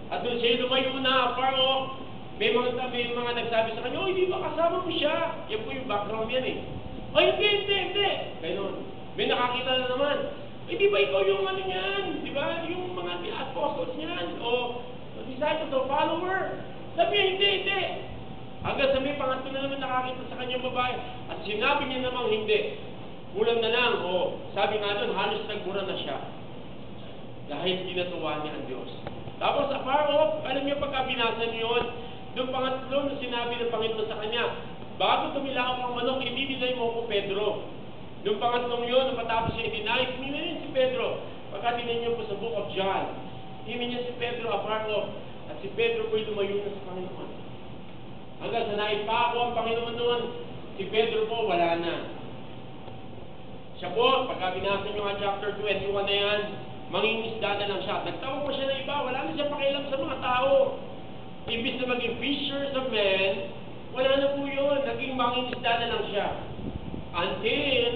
At nung siya lumayo na, Paro, may mga nagsabi sa kanya, hindi ba kasama mo siya? Yan po yung background yan eh. Hindi. Ganon. May nakakita na naman. Di ba ikaw yung ano niyan? Di ba? Yung mga apostles niyan? O disciples o follower? Sabi niya, hindi. Hanggang sa may pangatlo na naman nakakita sa kanyang babae. At sinabi niya namang hindi. Kulang na lang. O sabi nga doon, halos nagbura na siya. Dahil ginatuwa niya ang Diyos. Tapos sa Paro, alam niyo pagka binasa niyo yun, doon pangatlo na sinabi ng Panginoon sa kanya, bago tumilaw ang manok, i-deny mo ako, Pedro. Doon pangatlong yun, matapos siya i-deny, si Pedro. Pagka tingnan niyo po sa Book of John, tingnan niyo si Pedro apart at si Pedro po'y lumayo na sa Panginoon. Hanggang sa naipako ang Panginoon noon, si Pedro po wala na. Siya po, pagka binasa niyo nga chapter 21 na yan, mangingisda na lang siya. Nagtawag pa siya ng iba, wala na siya pakialam sa mga tao. Ibig na maging fishers of men, wala na po yun. Naging mangingisda na lang siya. Until,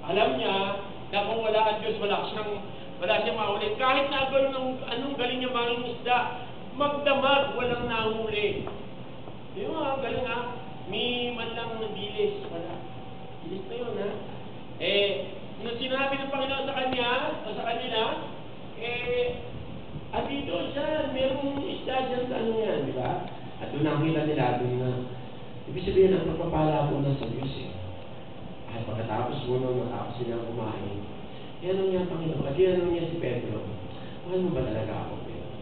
alam niya, na kung wala ang Diyos, wala siyang mahuli. Kahit na anong galing niya mangingisda, magdamag, walang nahuli. Di ba, galing ha? May man lang dilis, wala. Dilis na yun ha? Nung sinabi ng Panginoon sa kanila, at dito siya, merong isda dyan sa ano yan, di ba? At doon nakita nila, doon na, ibig sabihin, ang pagpapala po na sa Diyos eh. At pagkatapos matapos silang kumain, yan niya ang Panginoon, at yan niya si Pedro, mahal mo ba talaga ako, Pedro?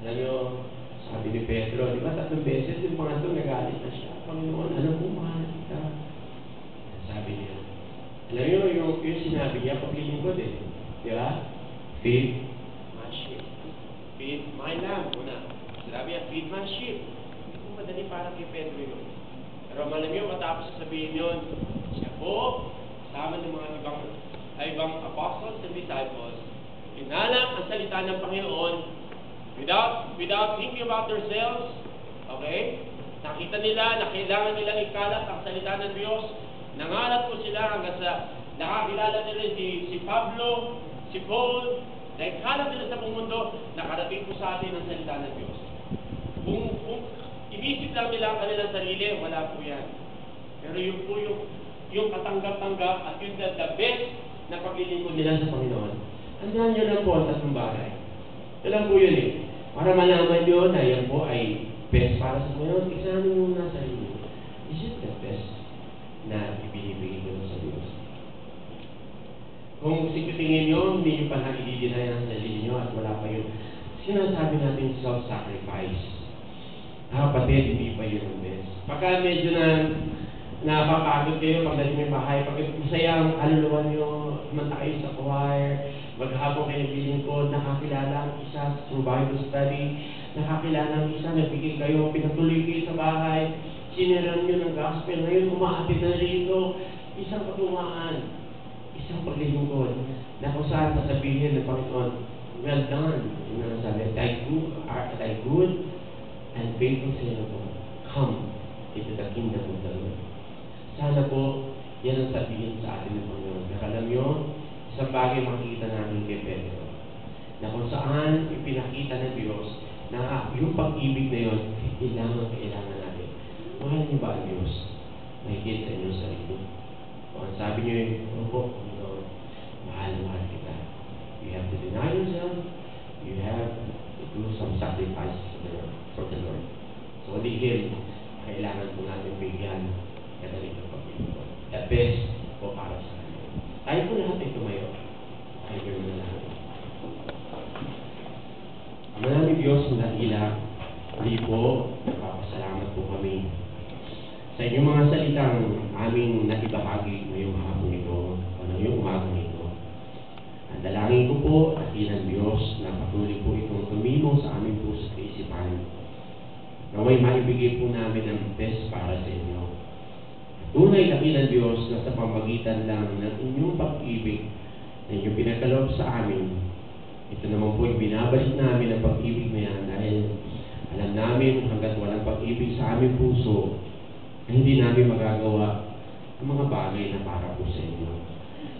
Alam niyo, sabi ni Pedro, di ba, 3 beses, yung pangatlo nagalit na siya, Panginoon, alam mo, mahal kita. Sabi niya, alam niyo, yung sinabi niya, paglilingkod eh. Di ba? Feed my sheep. Feed my lamb. Una. Sinabi niya, feed my sheep. Hindi ko madali para kay Pedro yun. Pero alam niyo, matapos sabihin yun, siya po, kasama ng mga ibang apostles and disciples, inalam ang salita ng Panginoon without thinking about themselves. Okay? Nakita nila na kailangan nilang ikalat ang salita ng Diyos. Nangarap ko sila hanggang sa nakakilala nila si Pablo, si Paul, nakikalat nila sa buong mundo, nakarating po sa atin ang salita ng Diyos. Kung inisip lang nila ang kanilang sarili, wala po yan. Pero yun po yung katanggap-tanggap at yun the best na paglilingkod nila sa Panginoon. Tandaan nyo lang po ang 3 bagay. Ito lang po yun eh. Para malaman nyo na yan po ay best para sa Panginoon, examine mo na sarili. Is it the best na ibinibigay ko sa Diyos? Kung tingin nyo, hindi nyo pa nakikidinay ang sarili nyo at wala pa yun. Sinasabi natin self-sacrifice. Kapatid, hindi pa yun ang best. Pagka medyo napapagod kayo pagdating may bahay, pag masaya ang aluluwan nyo, manta kayo sa choir, maghapon kayo naglilingkod, nakakilala ang isa through Bible study, nakakilala ang isa, nagbigay kayo, pinatuloy kayo sa bahay, siniran nyo ng gospel, ngayon umaatid na rito, isang patungaan, isang paglilingkod, na kung saan sasabihin ng Panginoon, well done, yung nasabi, thy good and faithful servant, come into the kingdom of the Lord. Sana po, yan ang sabihin sa atin ng Panginoon. Nakalam nyo, isang bagay makikita natin kay Pedro, na kung saan ipinakita ng Diyos na yung pag-ibig na yun, kailangan natin. Mahal niyo ba ang Diyos? Mahigit sa inyong sarili. Kung ang sabi niyo yun, Panginoon, mahal kita. You have to deny yourself. You have to do some sacrifice for the Lord. So, only Him, kailangan po natin bigyan kadaling ng pag-ibig. The best po para sa Kanya. Tayo po lahat ay tumayo. Tayo po na lahat. Maraming Diyos na ilang, hindi po, nagpapasalamat po kami sa inyong mga salitang aming naibahagi ngayong hapon ito o ngayong umagang ito. Ang dalangin ko po at ilang Diyos na patuloy po itong tumimo sa aming puso at isipan. Naway maibigay po namin ang best para sa inyo. Tunay dakilang Diyos na sa pamagitan lang ng inyong pag-ibig na inyong pinagkaloob sa amin, ito naman po yung binabalik namin ang pag-ibig na yan dahil alam namin hanggat walang pag-ibig sa aming puso na hindi namin magagawa ang mga bagay na para po sa inyo.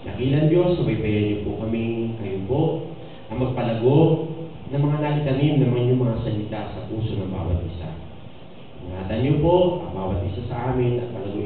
Dakilang Diyos, subaybayan niyo po kami, kayo po, ang magpalago ng mga nalitanim naman yung mga salita sa puso ng bawat isa. Ingatan niyo po ang bawat isa sa amin at palaguin